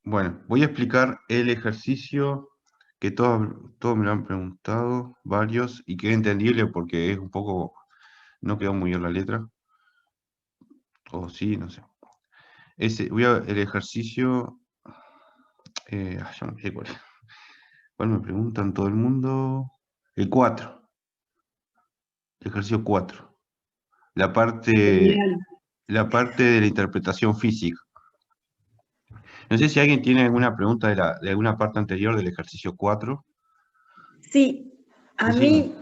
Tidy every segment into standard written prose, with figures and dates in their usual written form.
Bueno, voy a explicar el ejercicio que todos me lo han preguntado, varios, y que es entendible porque es un poco, no quedó muy bien la letra, o sí, no sé. El ejercicio, ya no sé cuál es. ¿Cuál me preguntan todo el mundo? El 4, el ejercicio 4, la parte, Genial. la parte de la interpretación física. No sé si alguien tiene alguna pregunta de alguna parte anterior del ejercicio 4. Sí, a Decime. mí,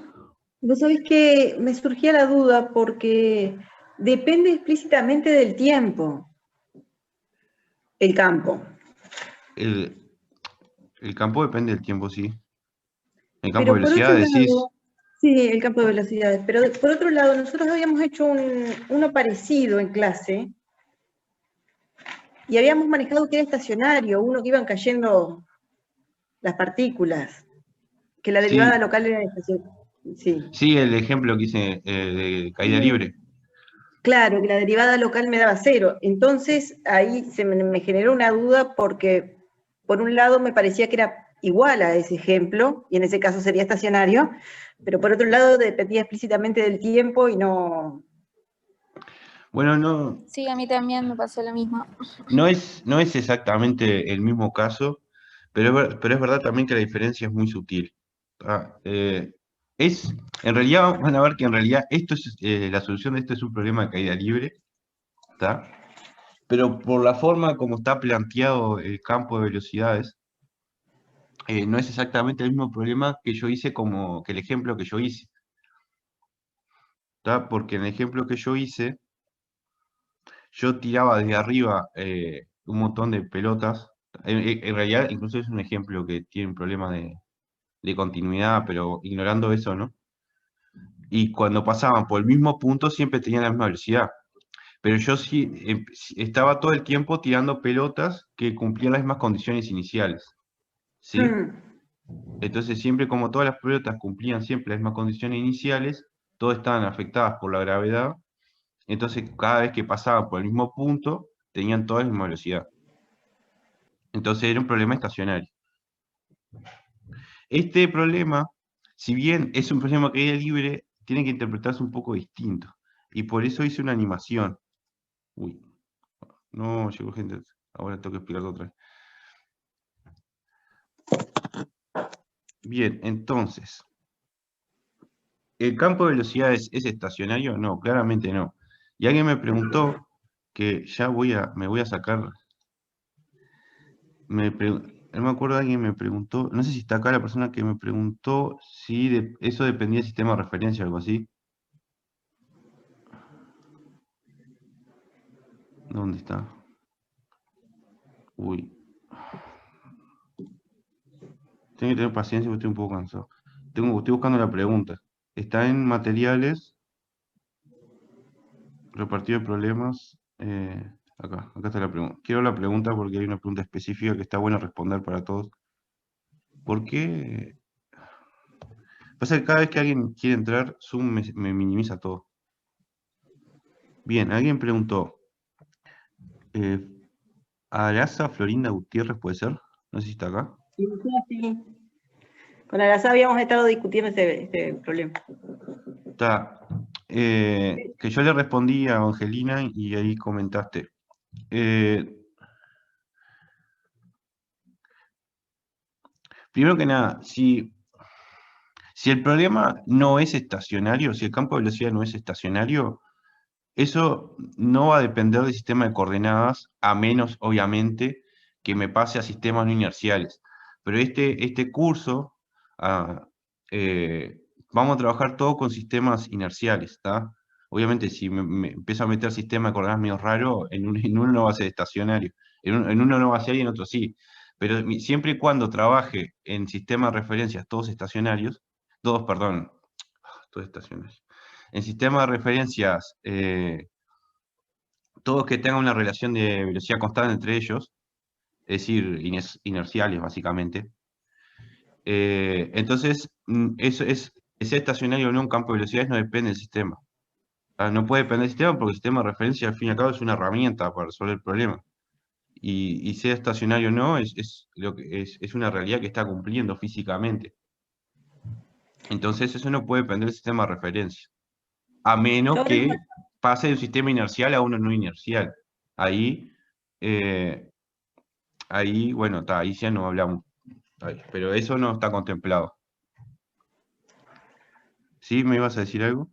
vos sabés que me surgía la duda porque depende explícitamente del tiempo, el campo. El, el campo depende del tiempo, sí. El campo de Pero por velocidad, otro decís. lado, sí, el campo de velocidades, pero por otro lado, nosotros habíamos hecho uno parecido en clase y habíamos manejado que era estacionario, uno que iban cayendo las partículas, que la derivada Sí, local era estación. Sí. sí, el ejemplo que hice de caída libre. Claro, que la derivada local me daba cero. Entonces ahí me generó una duda porque por un lado me parecía que era igual a ese ejemplo, y en ese caso sería estacionario, pero por otro lado dependía explícitamente del tiempo y no... Bueno, no, Sí, a mí también me pasó lo mismo. no es exactamente el mismo caso, pero es verdad también que la diferencia es muy sutil. ¿Tá? En realidad, van a ver que en realidad la solución de esto es un problema de caída libre, ¿tá? Pero por la forma como está planteado el campo de velocidades, no es exactamente el mismo problema que yo hice como que el ejemplo que yo hice, ¿tá? Porque en el ejemplo que yo hice, yo tiraba desde arriba un montón de pelotas. En realidad, incluso es un ejemplo que tiene un problema de continuidad, pero ignorando eso, ¿no? Y cuando pasaban por el mismo punto, siempre tenían la misma velocidad. Pero yo sí estaba todo el tiempo tirando pelotas que cumplían las mismas condiciones iniciales, ¿sí? Hmm. Entonces, siempre como todas las pelotas cumplían siempre las mismas condiciones iniciales, todas estaban afectadas por la gravedad, entonces cada vez que pasaban por el mismo punto, tenían toda la misma velocidad. Entonces era un problema estacionario. Este problema, si bien es un problema que caída libre, tiene que interpretarse un poco distinto. Y por eso hice una animación. Uy, no, llegó gente. Ahora tengo que explicarlo otra vez. Bien, entonces, ¿el campo de velocidades es estacionario? No, claramente no. Y alguien me preguntó que me voy a sacar. No me acuerdo, alguien me preguntó, no sé si está acá la persona que me preguntó si eso dependía del sistema de referencia o algo así. ¿Dónde está? Uy, tengo que tener paciencia porque estoy un poco cansado. Estoy buscando la pregunta. Está en materiales, repartido de problemas. Acá está la pregunta. Quiero la pregunta porque hay una pregunta específica que está buena responder para todos. ¿Por qué? Pasa que cada vez que alguien quiere entrar, Zoom me minimiza todo. Bien, alguien preguntó. Eh, Arasa Florinda Gutiérrez, ¿puede ser? No sé si está acá. Sí, sí. Con Arasá habíamos estado discutiendo este problema. Está. Que yo le respondí a Angelina y ahí comentaste. Eh, Primero que nada, si el problema no es estacionario, si el campo de velocidad no es estacionario, eso no va a depender del sistema de coordenadas, a menos, obviamente, que me pase a sistemas no inerciales. Pero este curso, ah, eh, vamos a trabajar todo con sistemas inerciales, ¿está? Obviamente, si me empiezo a meter sistemas de coordenadas medio raro, en uno no va a ser estacionario, en uno no va a ser y en otro sí. Pero siempre y cuando trabaje en sistemas de referencias todos estacionarios, todos, perdón, todos estacionarios, en sistemas de referencias todos que tengan una relación de velocidad constante entre ellos, es decir, inerciales básicamente. Entonces, eso es estacionario o no un campo de velocidades no depende del sistema. No puede depender del sistema porque el sistema de referencia al fin y al cabo es una herramienta para resolver el problema. y sea estacionario o no, es una realidad que está cumpliendo físicamente. Entonces eso no puede depender del sistema de referencia, a Yo menos ahora que pase de un sistema inercial a uno no inercial. Ahí, eh, bueno, ahí ya no hablamos, ahí, pero eso no está contemplado. ¿Sí? ¿Me ibas a decir algo?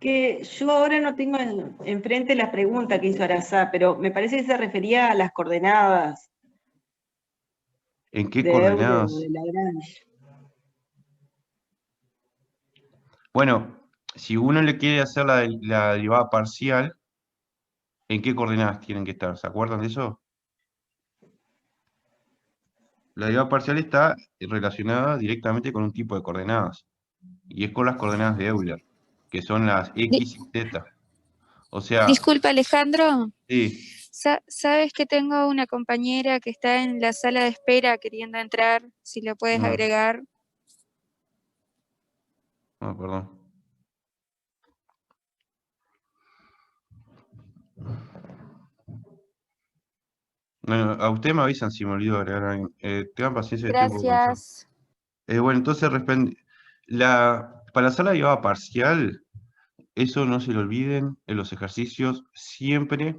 yo ahora no tengo enfrente la pregunta que hizo Arasá, pero me parece que se refería a las coordenadas ¿En qué de Euler o coordenadas? de Lagrange. Bueno, si uno le quiere hacer la derivada parcial, ¿en qué coordenadas tienen que estar? ¿Se acuerdan de eso? La derivada parcial está relacionada directamente con un tipo de coordenadas, y es con las coordenadas de Euler, que son las Di- x y z. O sea, Disculpa, Alejandro. sí, ¿Sabes que tengo una compañera que está en la sala de espera queriendo entrar? Si lo puedes no, agregar. no, perdón. Bueno, a usted me avisan si me olvido de agregar a alguien. Tengan paciencia que estoy un poco cansado. Gracias. Bueno, entonces, para hacer la derivada parcial, eso no se lo olviden en los ejercicios, siempre,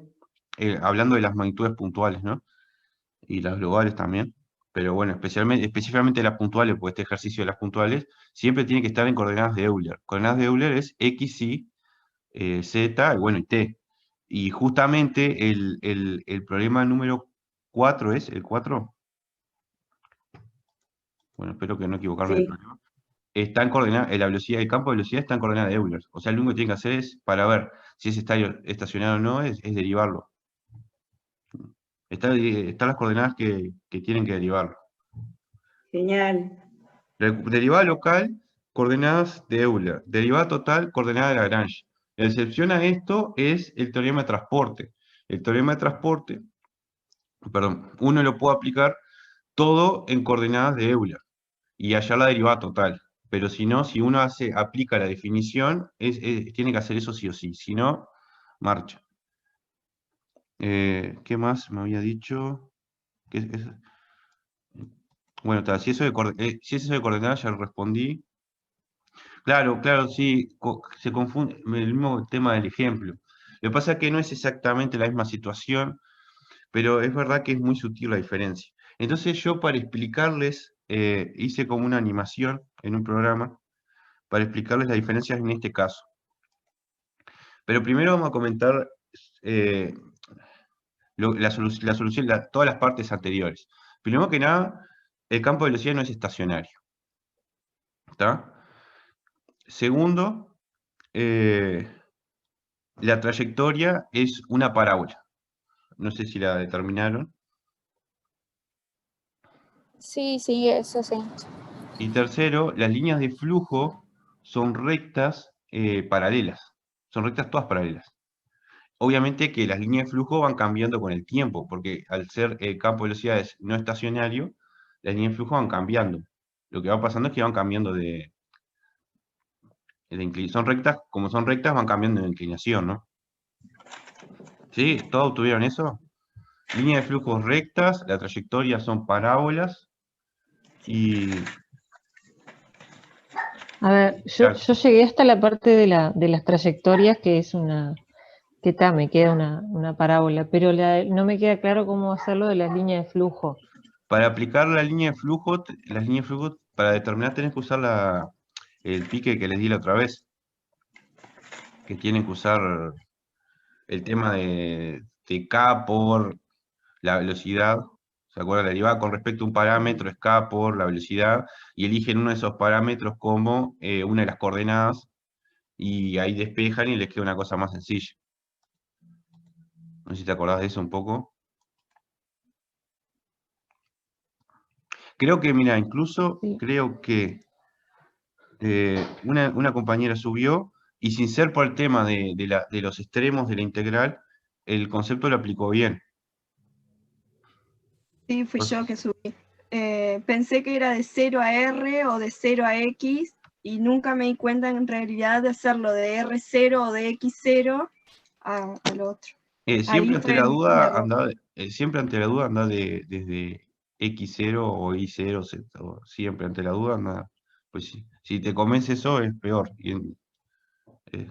hablando de las magnitudes puntuales, ¿no? Y las globales también. Pero bueno, específicamente las puntuales, porque este ejercicio de las puntuales siempre tiene que estar en coordenadas de Euler. Coordenadas de Euler es x, y, z, y bueno, y t. Y justamente el problema número 4 es, el 4, bueno, espero que no equivocarme del Sí, problema, está en coordenada, la velocidad, el campo de velocidad está en coordenada de Euler. O sea, lo único que tiene que hacer es, para ver si es estacionario o no, es derivarlo. Están las coordenadas que tienen que derivarlo. genial. Derivada local, coordenadas de Euler. Derivada total, coordenada de Lagrange. La excepción a esto es el teorema de transporte. El teorema de transporte, perdón, uno lo puede aplicar todo en coordenadas de Euler y hallar la derivada total. Pero si no, si uno aplica la definición, tiene que hacer eso sí o sí. Si no, marcha. ¿Qué más me había dicho? Bueno, si eso si es eso de coordenadas, ya lo respondí. Claro, claro, sí, se confunde el mismo tema del ejemplo. Lo que pasa es que no es exactamente la misma situación, pero es verdad que es muy sutil la diferencia. Entonces yo para explicarles, hice como una animación en un programa para explicarles las diferencias en este caso. Pero primero vamos a comentar eh, la solución, todas las partes anteriores. Primero que nada, el campo de velocidad no es estacionario. ¿Está? Segundo, eh, la trayectoria es una parábola. No sé si la determinaron. Sí, eso sí. Y tercero, las líneas de flujo son rectas paralelas. Son rectas todas paralelas. Obviamente que las líneas de flujo van cambiando con el tiempo, porque al ser el campo de velocidades no estacionario, las líneas de flujo van cambiando. Lo que va pasando es que van cambiando de inclinación. Son rectas, como son rectas, van cambiando de inclinación, ¿no? ¿Sí? ¿Todos tuvieron eso? Líneas de flujos rectas, la trayectoria son parábolas y... A ver, yo Claro, llegué hasta la parte de las trayectorias, que es me queda una parábola, pero no me queda claro cómo hacerlo de las líneas de flujo. para aplicar la línea de flujo, las líneas de flujo, para determinar tenés que usar el pique que les di la otra vez, que tienen que usar el tema de K por la velocidad, ¿se acuerdan? La derivada con respecto a un parámetro es K por la velocidad, y eligen uno de esos parámetros como una de las coordenadas, y ahí despejan y les queda una cosa más sencilla. No sé si te acordás de eso un poco. Creo que, mira, incluso Sí. creo que una compañera subió y sin ser por el tema de los extremos de la integral, el concepto lo aplicó bien. Sí, fui Pues, yo que subí. Pensé que era de 0 a R o de 0 a X y nunca me di cuenta en realidad de hacerlo de R0 o de X0 al otro. siempre Ahí ante fue la mi duda, error. siempre ante la duda anda desde X0 o Y0, siempre ante la duda anda. Pues si te convence eso es peor. Eh,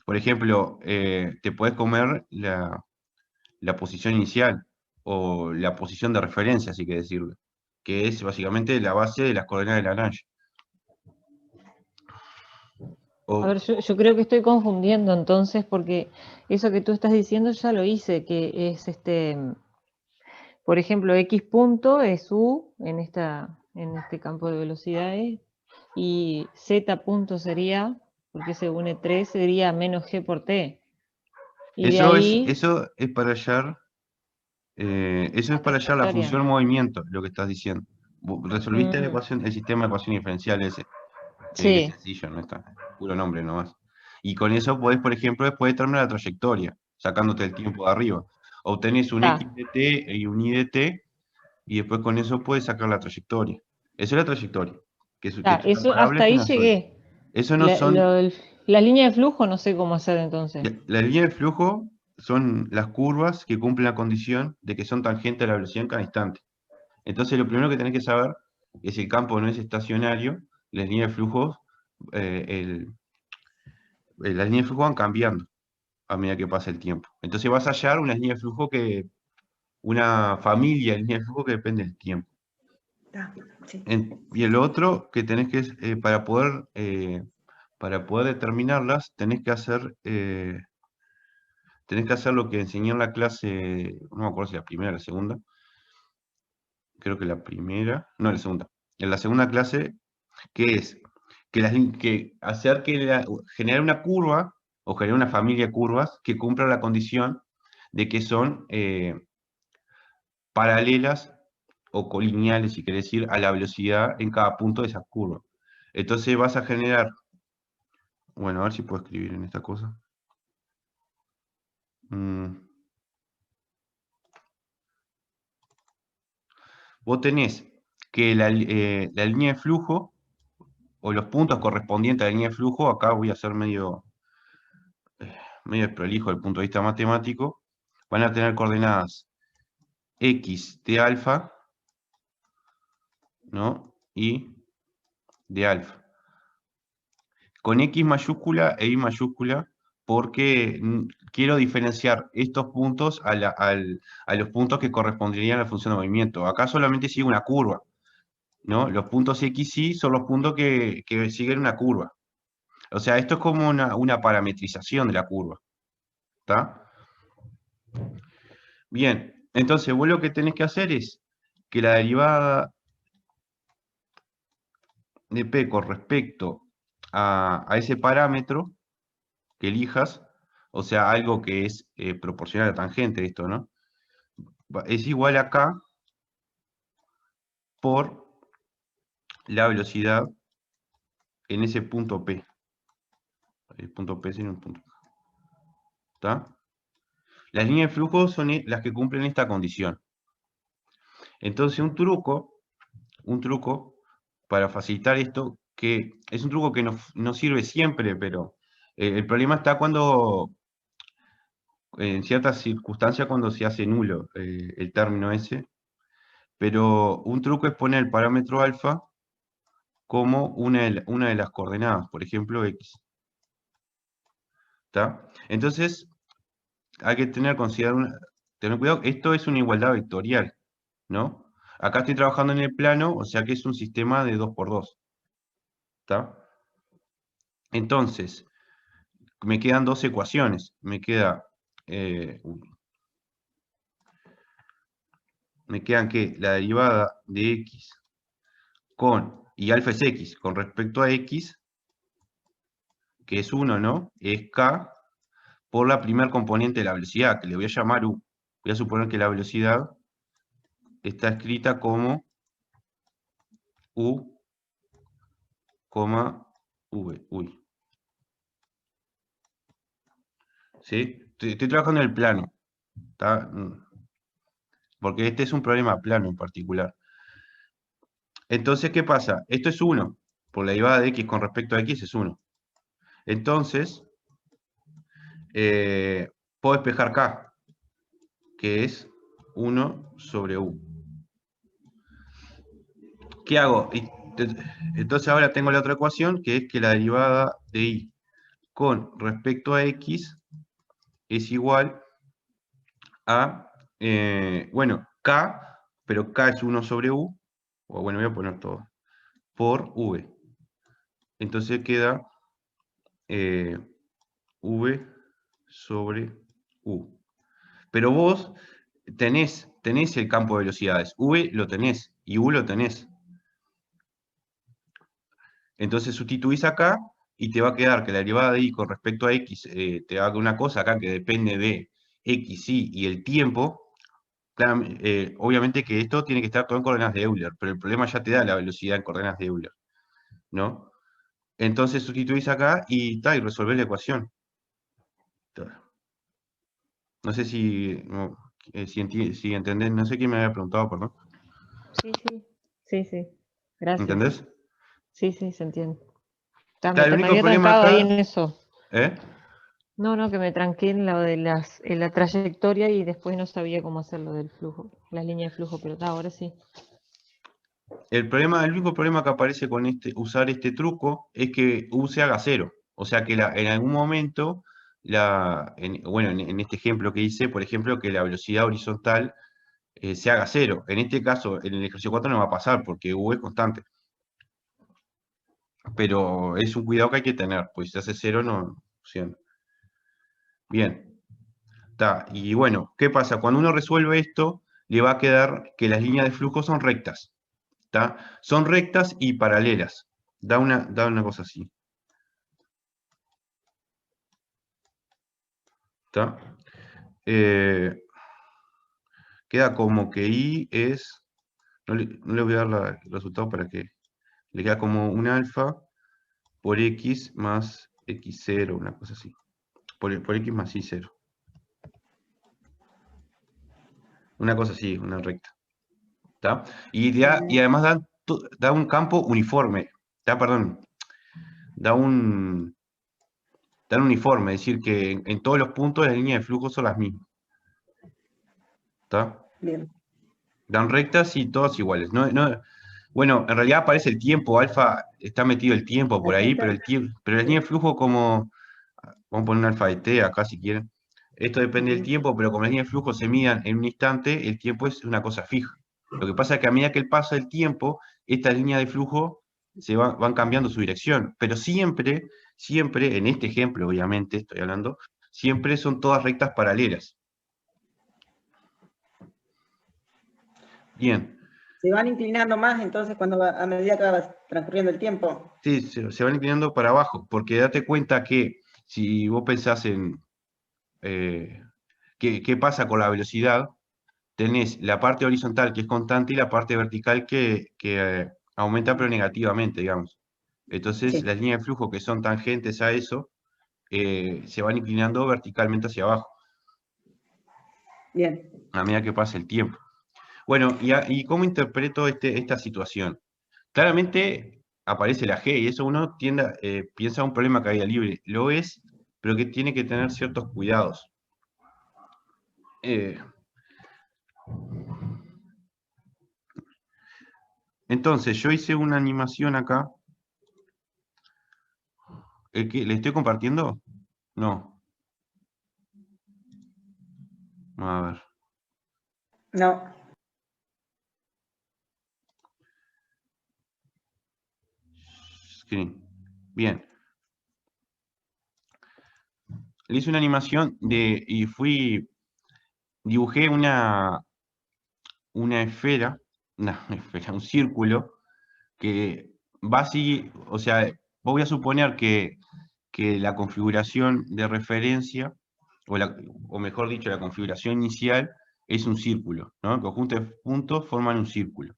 por ejemplo, te puedes comer la posición inicial o la posición de referencia, así que decirlo, que es básicamente la base de las coordenadas de Lagrange. A ver, yo creo que estoy confundiendo entonces, porque eso que tú estás diciendo ya lo hice, que es por ejemplo, X punto es U en este campo de velocidades, y Z punto sería, porque se une 3, sería menos G por T. Y de ahí, Eso es para hallar, la función movimiento, lo que estás diciendo. Resolviste la ecuación, el sistema de ecuación diferencial ese, que es sí, sencillo, no está, puro nombre nomás. Y con eso podés, por ejemplo, después determinar la trayectoria, sacándote el tiempo de arriba. Obtenés un está. X de t y un Y de t, y después con eso puedes sacar la trayectoria. Esa es la trayectoria, que es una Eso, parábola, hasta es ahí una sola. llegué. Eso no son. La línea de flujo no sé cómo hacer entonces. La línea de flujo son las curvas que cumplen la condición de que son tangentes a la velocidad en cada instante. Entonces, lo primero que tenés que saber es si el campo no es estacionario, las líneas de flujo, las líneas de flujo van cambiando a medida que pasa el tiempo. Entonces vas a hallar una línea de flujo una familia de líneas de flujo que depende del tiempo. Sí. Y el otro que tenés que, para poder determinarlas, tenés que hacer lo que enseñé en la clase, no me acuerdo si la primera o la segunda, creo que la primera, no, la segunda. En la segunda clase, que es generar una curva o generar una familia de curvas que cumpla la condición de que son paralelas o colineales, si querés decir, a la velocidad en cada punto de esa curva. Entonces vas a generar, bueno, a ver si puedo escribir en esta cosa. Vos tenés que la línea de flujo, o los puntos correspondientes a la línea de flujo, acá voy a ser medio prolijo desde el punto de vista matemático, van a tener coordenadas x de alfa, ¿no? Y de alfa. Con x mayúscula e y mayúscula, porque quiero diferenciar estos puntos a los puntos que corresponderían a la función de movimiento. Acá solamente sigue una curva, ¿no? Los puntos x y son los puntos que siguen una curva. O sea, esto es como una parametrización de la curva. ¿Está? Bien, entonces vos lo que tenés que hacer es que la derivada de P con respecto a ese parámetro que elijas, o sea, algo que es proporcional a la tangente, esto, ¿no? Es igual a K por la velocidad en ese punto P. El punto P sería un punto K. ¿Está? Las líneas de flujo son las que cumplen esta condición. Entonces, un truco para facilitar esto, que es un truco que no sirve siempre, pero el problema está cuando, en ciertas circunstancias, cuando se hace nulo el término ese, pero un truco es poner el parámetro alfa como una de las coordenadas, por ejemplo, x. ¿Está? Entonces, hay que tener cuidado, esto es una igualdad vectorial, ¿no? Acá estoy trabajando en el plano, o sea que es un sistema de 2×2. ¿Está? Entonces, me quedan dos ecuaciones. Me quedan que la derivada de x y alfa es x, con respecto a x, que es 1, ¿no? Es k por la primer componente de la velocidad, que le voy a llamar u. Voy a suponer que la velocidad está escrita como u, v. Uy. ¿Sí? Estoy trabajando en el plano. ¿Está? Porque este es un problema plano en particular. Entonces, ¿qué pasa? Esto es 1. Por la derivada de x con respecto a x es 1. Entonces, puedo despejar k, que es 1 sobre U. ¿Qué hago? Entonces ahora tengo la otra ecuación, que es que la derivada de I con respecto a X es igual a, bueno, K, pero K es 1 sobre U, o bueno, voy a poner todo, por V. Entonces queda V sobre U. Pero vos tenés el campo de velocidades. V lo tenés y U lo tenés. Entonces sustituís acá y te va a quedar que la derivada de I con respecto a X te va a dar una cosa acá que depende de X, Y y el tiempo. Obviamente que esto tiene que estar todo en coordenadas de Euler, pero el problema ya te da la velocidad en coordenadas de Euler, ¿no? Entonces sustituís acá y resolvés la ecuación. No sé si, si entendés, no sé quién me había preguntado, perdón. Sí. Gracias. ¿Entendés? Sí, se entiende. Claro, el Me único había problema trancado ahí acá, en eso. ¿eh? No, que me tranqué en lo de en la trayectoria y después no sabía cómo hacer lo del flujo, las líneas de flujo, pero ahora sí. El único problema que aparece con usar este truco es que U se haga cero. O sea que en algún momento, bueno, en este ejemplo que hice, por ejemplo, que la velocidad horizontal se haga cero. En este caso, en el ejercicio 4 no va a pasar porque U es constante. Pero es un cuidado que hay que tener, pues si se hace cero no funciona. Bien. Y bueno, ¿qué pasa? Cuando uno resuelve esto, le va a quedar que las líneas de flujo son rectas. Son rectas y paralelas. Da una cosa así. Queda como que I es... No le voy a dar el resultado para que... Le queda como un alfa por X más X0, una cosa así. Por X más Y0. Una cosa así, una recta. Y además da un campo uniforme. Perdón. Da un uniforme, es decir, que en todos los puntos las líneas de flujo son las mismas. ¿Está? Bien. Dan rectas y todas iguales. Bueno, en realidad aparece el tiempo, alfa, está metido el tiempo por ahí, pero la línea de flujo como, vamos a poner un alfa de t acá si quieren. Esto depende del tiempo, pero como las líneas de flujo se midan en un instante, el tiempo es una cosa fija. Lo que pasa es que a medida que pasa el tiempo, estas líneas de flujo van cambiando su dirección, pero siempre, en este ejemplo, obviamente, estoy hablando, siempre son todas rectas paralelas. Bien. Se van inclinando más entonces a medida que va transcurriendo el tiempo. Sí, se van inclinando para abajo, porque date cuenta que si vos pensás en qué pasa con la velocidad, tenés la parte horizontal que es constante y la parte vertical que aumenta pero negativamente, digamos. Entonces, Sí. las líneas de flujo que son tangentes a eso se van inclinando verticalmente hacia abajo. Bien. A medida que pasa el tiempo. Bueno, ¿y cómo interpreto esta situación? Claramente aparece la G y eso uno piensa un problema de caída libre. Lo es, pero que tiene que tener ciertos cuidados. Entonces, yo hice una animación acá. ¿Le estoy compartiendo? No. A ver. No. Screen. Bien. Le hice una animación y dibujé una esfera, un círculo, que va así, o sea, voy a suponer que la configuración de referencia, o mejor dicho, la configuración inicial es un círculo, ¿no? El conjunto de puntos forman un círculo.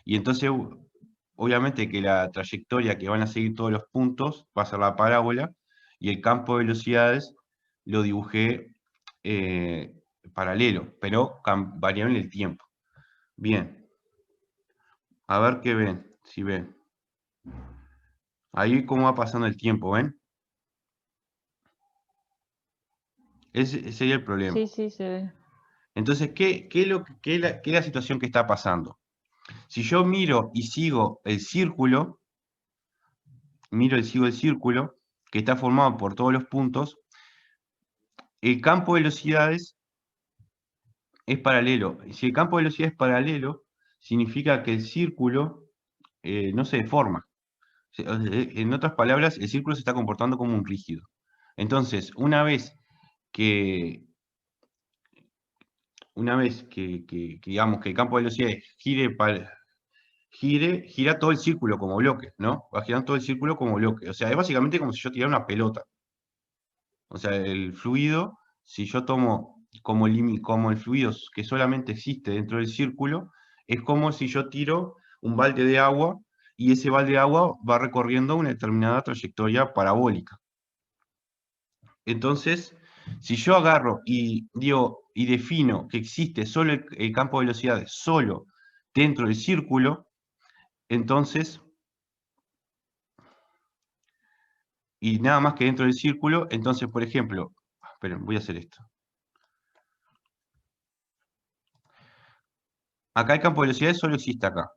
Y entonces, obviamente que la trayectoria que van a seguir todos los puntos va a ser la parábola, y el campo de velocidades lo dibujé paralelo, pero variable en el tiempo. Bien. A ver qué ven, si ven. Ahí cómo va pasando el tiempo, ¿ven? Ese sería el problema. Sí, se ve. Entonces, ¿qué es la situación que está pasando? Si yo miro y sigo el círculo, sigo el círculo, que está formado por todos los puntos, el campo de velocidades es paralelo. Si el campo de velocidad es paralelo, significa que el círculo no se deforma. En otras palabras, el círculo se está comportando como un rígido. Entonces, una vez que digamos que el campo de velocidades gira todo el círculo como bloque, ¿no? Va girando todo el círculo como bloque. O sea, es básicamente como si yo tirara una pelota. O sea, el fluido, si yo tomo como el fluido que solamente existe dentro del círculo, es como si yo tiro un balde de agua y ese balde de agua va recorriendo una determinada trayectoria parabólica. Entonces, si yo agarro y digo y defino que existe solo el campo de velocidades solo dentro del círculo, entonces, y nada más que dentro del círculo, entonces, por ejemplo, esperen, voy a hacer esto. Acá el campo de velocidades solo existe acá.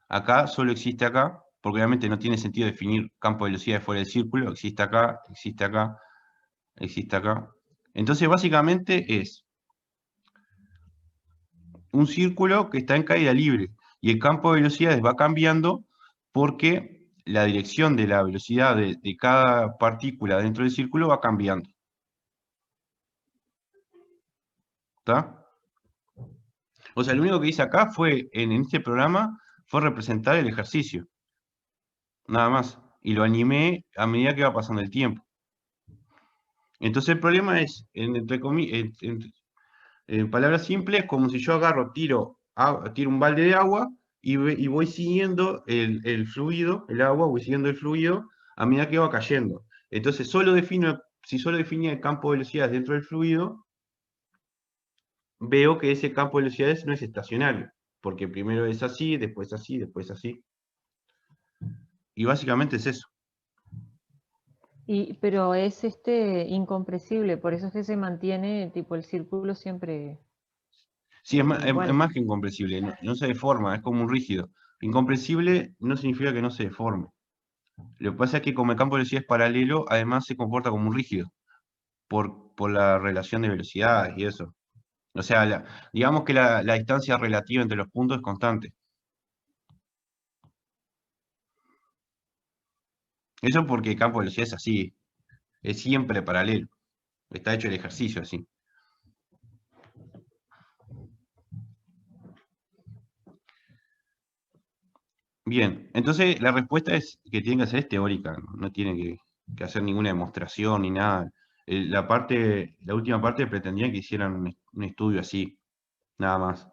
Acá solo existe acá, porque obviamente no tiene sentido definir campo de velocidades fuera del círculo. Existe acá, existe acá, existe acá. Entonces, básicamente es un círculo que está en caída libre y el campo de velocidades va cambiando porque la dirección de la velocidad de cada partícula dentro del círculo va cambiando. ¿Está? O sea, lo único que hice acá fue, en este programa, fue representar el ejercicio. Nada más. Y lo animé a medida que va pasando el tiempo. Entonces el problema es, en palabras simples, como si yo agarro, tiro un balde de agua y voy siguiendo el fluido, el agua, voy siguiendo el fluido a medida que va cayendo. Entonces si solo definía el campo de velocidades dentro del fluido, veo que ese campo de velocidades no es estacionario, porque primero es así, después así, después así. Y básicamente es eso. Pero es incompresible, por eso es que se mantiene tipo el círculo siempre Sí, es igual. más que incomprensible, no se deforma, es como un rígido. Incomprensible no significa que no se deforme. Lo que pasa es que como el campo de velocidad es paralelo, además se comporta como un rígido, por la relación de velocidades y eso. O sea, digamos que la distancia relativa entre los puntos es constante. Eso porque el campo de velocidad es así, es siempre paralelo. Está hecho el ejercicio así. Bien, entonces la respuesta es que tiene que ser es teórica, no tiene que hacer ninguna demostración ni nada. La última parte pretendían que hicieran un estudio así, nada más.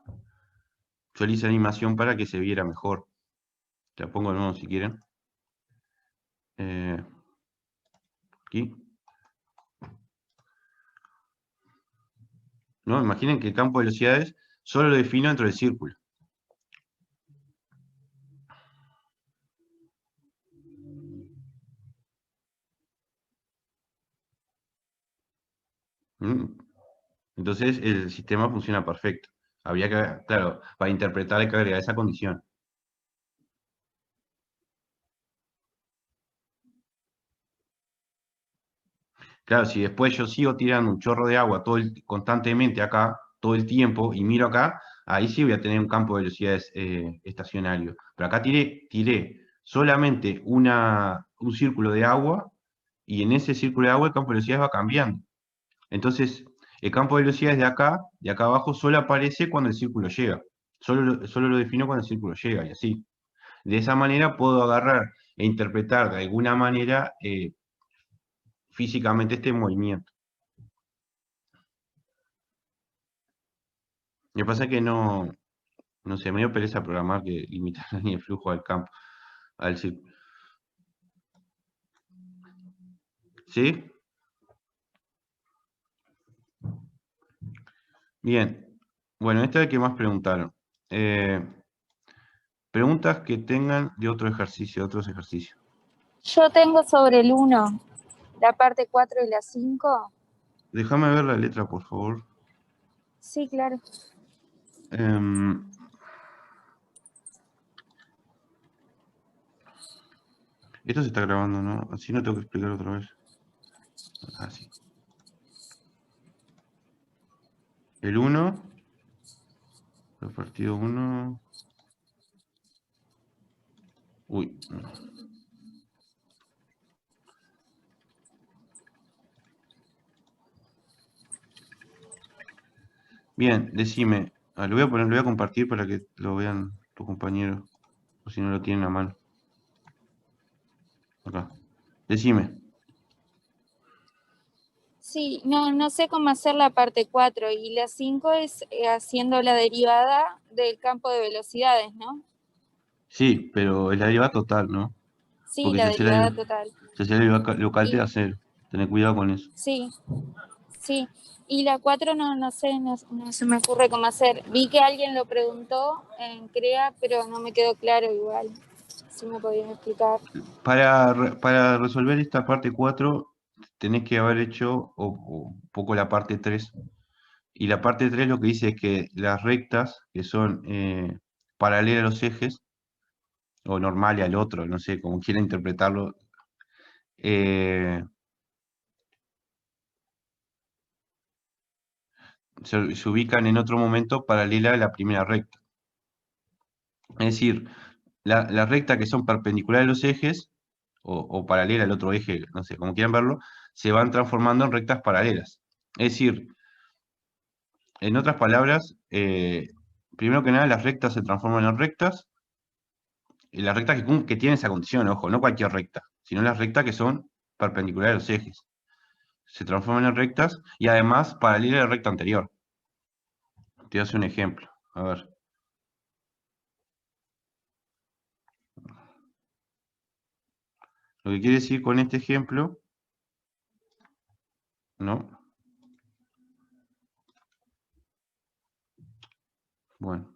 Yo le hice animación para que se viera mejor. Te la pongo de nuevo si quieren. Aquí. ¿No? Imaginen que el campo de velocidades solo lo defino dentro del círculo. ¿Mm? Entonces el sistema funciona perfecto. Habría que, claro, para interpretar hay que agregar esa condición. Claro, si después yo sigo tirando un chorro de agua constantemente acá, todo el tiempo, y miro acá, ahí sí voy a tener un campo de velocidades estacionario. Pero acá tiré solamente un círculo de agua, y en ese círculo de agua el campo de velocidades va cambiando. Entonces, el campo de velocidades de acá abajo, solo aparece cuando el círculo llega. Solo lo defino cuando el círculo llega, y así. De esa manera puedo agarrar e interpretar de alguna manera físicamente este movimiento. Me pasa que no sé, me dio pereza programar que limitar ni el flujo al campo, al círculo. ¿Sí? Bien. Bueno, esta es que más preguntaron. Preguntas que tengan de otros ejercicios. Yo tengo sobre el 1, la parte 4 y la 5. Déjame ver la letra, por favor. Sí, claro. Esto se está grabando, ¿no? Así no tengo que explicar otra vez. Así. El 1, el partido 1. Uy. Bien, decime. Lo voy a compartir para que lo vean tus compañeros, o si no lo tienen a mano. Acá. Decime. Sí, no sé cómo hacer la parte 4 y la 5 es haciendo la derivada del campo de velocidades, ¿no? Sí, pero es la derivada total, ¿no? Sí, Porque la derivada total. si hace la derivada local te da Y, 0. Tené cuidado con eso. sí, sí. Y la 4 no sé, no se me ocurre cómo hacer. Vi que alguien lo preguntó en CREA, pero no me quedó claro igual. Si me podían explicar. Para resolver esta parte 4, tenés que haber hecho un poco la parte 3. Y la parte 3 lo que dice es que las rectas, que son paralelas a los ejes, o normales al otro, no sé, como quiera interpretarlo, se ubican en otro momento paralela a la primera recta. Es decir, las rectas que son perpendiculares a los ejes, o paralelas al otro eje, no sé, como quieran verlo, se van transformando en rectas paralelas. Es decir, en otras palabras, primero que nada, las rectas se transforman en rectas, y las rectas que tienen esa condición, ojo, no cualquier recta, sino las rectas que son perpendiculares a los ejes. Se transforman en rectas y además paralelas a la recta anterior. Te voy a hacer un ejemplo. A ver. Lo que quiere decir con este ejemplo, ¿no? Bueno.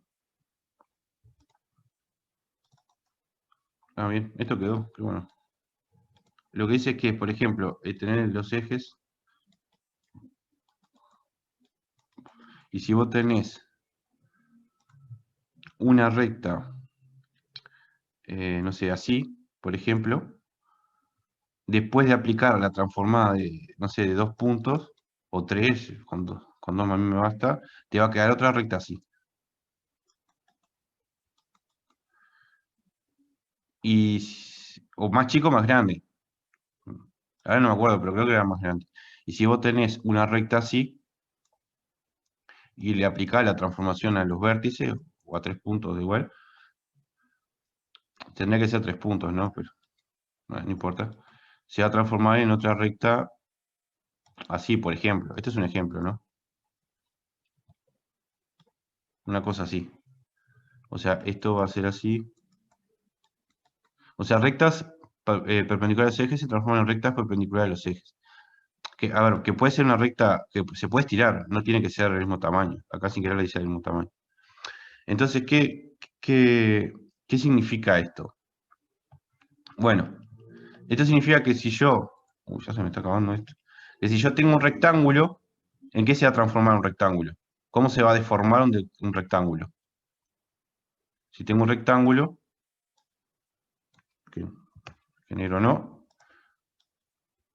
Ah, bien, esto quedó, qué bueno. Lo que dice es que, por ejemplo, tener los ejes, y si vos tenés una recta, no sé, así, por ejemplo, después de aplicar la transformada de, no sé, de 2 puntos, o 3, con 2 a mí me basta, te va a quedar otra recta así. O más chico o más grande. Ahora no me acuerdo, pero creo que era más grande. Y si vos tenés una recta así, y le aplicás la transformación a los vértices, o a 3 puntos de igual, tendría que ser 3 puntos, ¿no? Pero no importa. Se va a transformar en otra recta así, por ejemplo. Este es un ejemplo, ¿no? Una cosa así. O sea, esto va a ser así. O sea, rectas perpendiculares a los ejes se transforman en rectas perpendiculares a los ejes. A ver, que puede ser una recta que se puede estirar, no tiene que ser del mismo tamaño. Acá sin querer le dice del mismo tamaño. Entonces, ¿qué significa esto? Bueno, esto significa que si yo... Uy, ya se me está acabando esto. Que si yo tengo un rectángulo, ¿en qué se va a transformar un rectángulo? ¿Cómo se va a deformar un rectángulo? Si tengo un rectángulo, que genero no,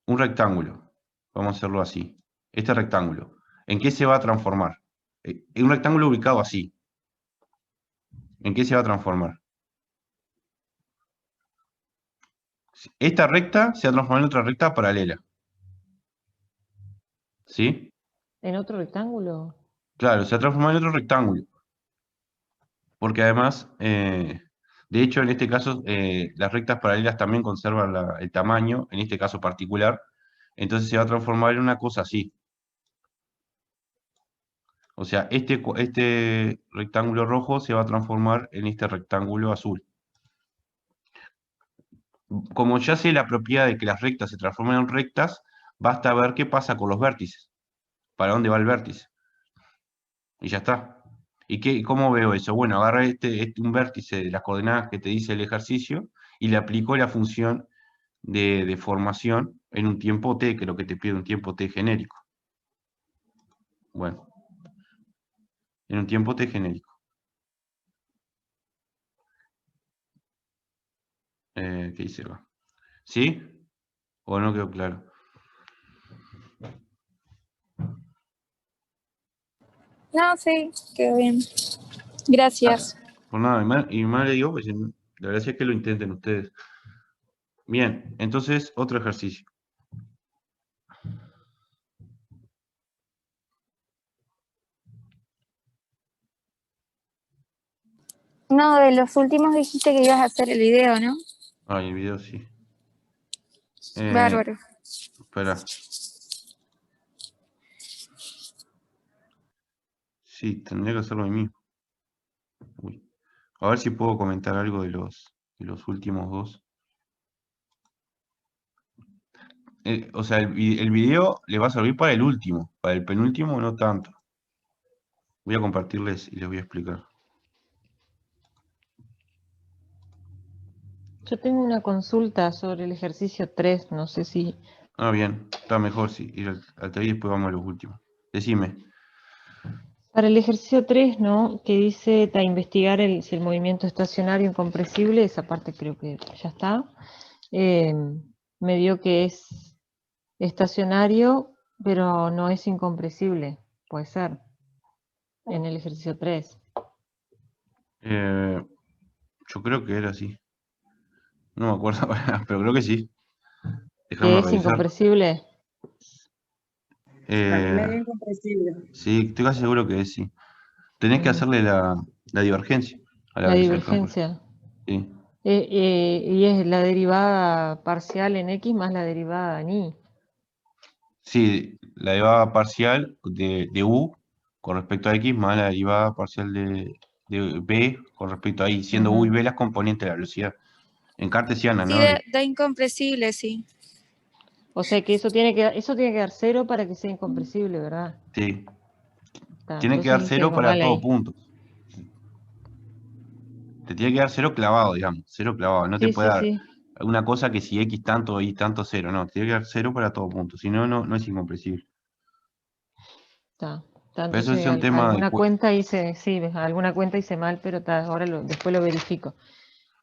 un rectángulo, vamos a hacerlo así. Este rectángulo, ¿en qué se va a transformar? Un rectángulo ubicado así, ¿en qué se va a transformar? Esta recta se va a transformar en otra recta paralela. ¿Sí? ¿En otro rectángulo? Claro, se va a transformar en otro rectángulo. Porque además, de hecho, en este caso, las rectas paralelas también conservan el tamaño, en este caso particular. Entonces se va a transformar en una cosa así. O sea, este rectángulo rojo se va a transformar en este rectángulo azul. Como ya sé la propiedad de que las rectas se transforman en rectas, basta ver qué pasa con los vértices. ¿Para dónde va el vértice? Y ya está. ¿Cómo veo eso? Bueno, agarré un vértice de las coordenadas que te dice el ejercicio y le aplico la función de deformación en un tiempo t, que es lo que te pide un tiempo t genérico. Bueno. en un tiempo t genérico. ¿Qué dice acá? ¿Sí? ¿O no quedó claro? No, sí, quedó bien. Gracias. Por nada, y más le digo, pues la verdad es que lo intenten ustedes. Bien, entonces otro ejercicio. No, de los últimos dijiste que ibas a hacer el video, ¿no? Ah, y el video sí. Bárbaro. Espera. Sí, tendría que hacerlo de mí. Uy. A ver si puedo comentar algo de los últimos dos. O sea, el video le va a servir para el último, para el penúltimo no tanto. Voy a compartirles y les voy a explicar. Yo tengo una consulta sobre el ejercicio 3, no sé si... Ah, bien, está mejor sí, ir al 3 y después vamos a los últimos. Decime. Para el ejercicio 3, ¿no? Que dice investigar si el movimiento estacionario incompresible, esa parte creo que ya está. Me dio que es estacionario, pero no es incompresible, puede ser, en el ejercicio 3. Yo creo que era así. No me acuerdo ahora, pero creo que sí. ¿Que Déjame es revisar. incompresible? Medio incompresible. Sí, estoy casi seguro que es sí. Tenés que hacerle la divergencia a la La velocidad del campo. divergencia. Sí. Y es la derivada parcial en X más la derivada en Y. Sí, la derivada parcial de U con respecto a X más la derivada parcial de B con respecto a Y, siendo U y B las componentes de la velocidad. En cartesiana, Sí, ¿no? da incompresible, sí. O sea que eso tiene que dar 0 para que sea incompresible, ¿verdad? Sí. Está, Tiene que entonces dar hice 0 algo para mal todo ahí. punto. Te tiene que dar 0 clavado, digamos. 0 clavado. No te Sí, puede sí, dar sí. una cosa que si X tanto, Y tanto 0. No, te tiene que dar 0 para todo punto. Si no, no es incompresible. Está. Pero eso es Entonces un tema de... alguna cuenta hice, sí, alguna cuenta hice mal, pero ahora después lo verifico.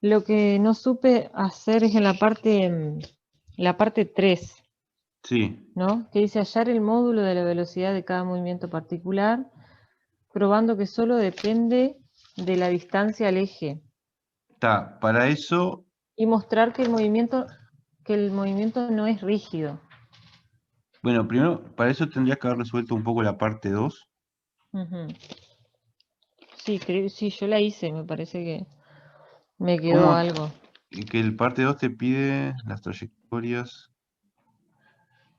Lo que no supe hacer es en la parte 3, Sí, ¿no? Que dice hallar el módulo de la velocidad de cada movimiento particular, probando que solo depende de la distancia al eje. está. Para eso, Y mostrar que el movimiento no es rígido. bueno, primero, para eso tendrías que haber resuelto un poco la parte 2. Ujú. Sí, sí, yo la hice, me parece que me quedó ¿Cómo? algo. Que el parte 2 te pide las trayectorias.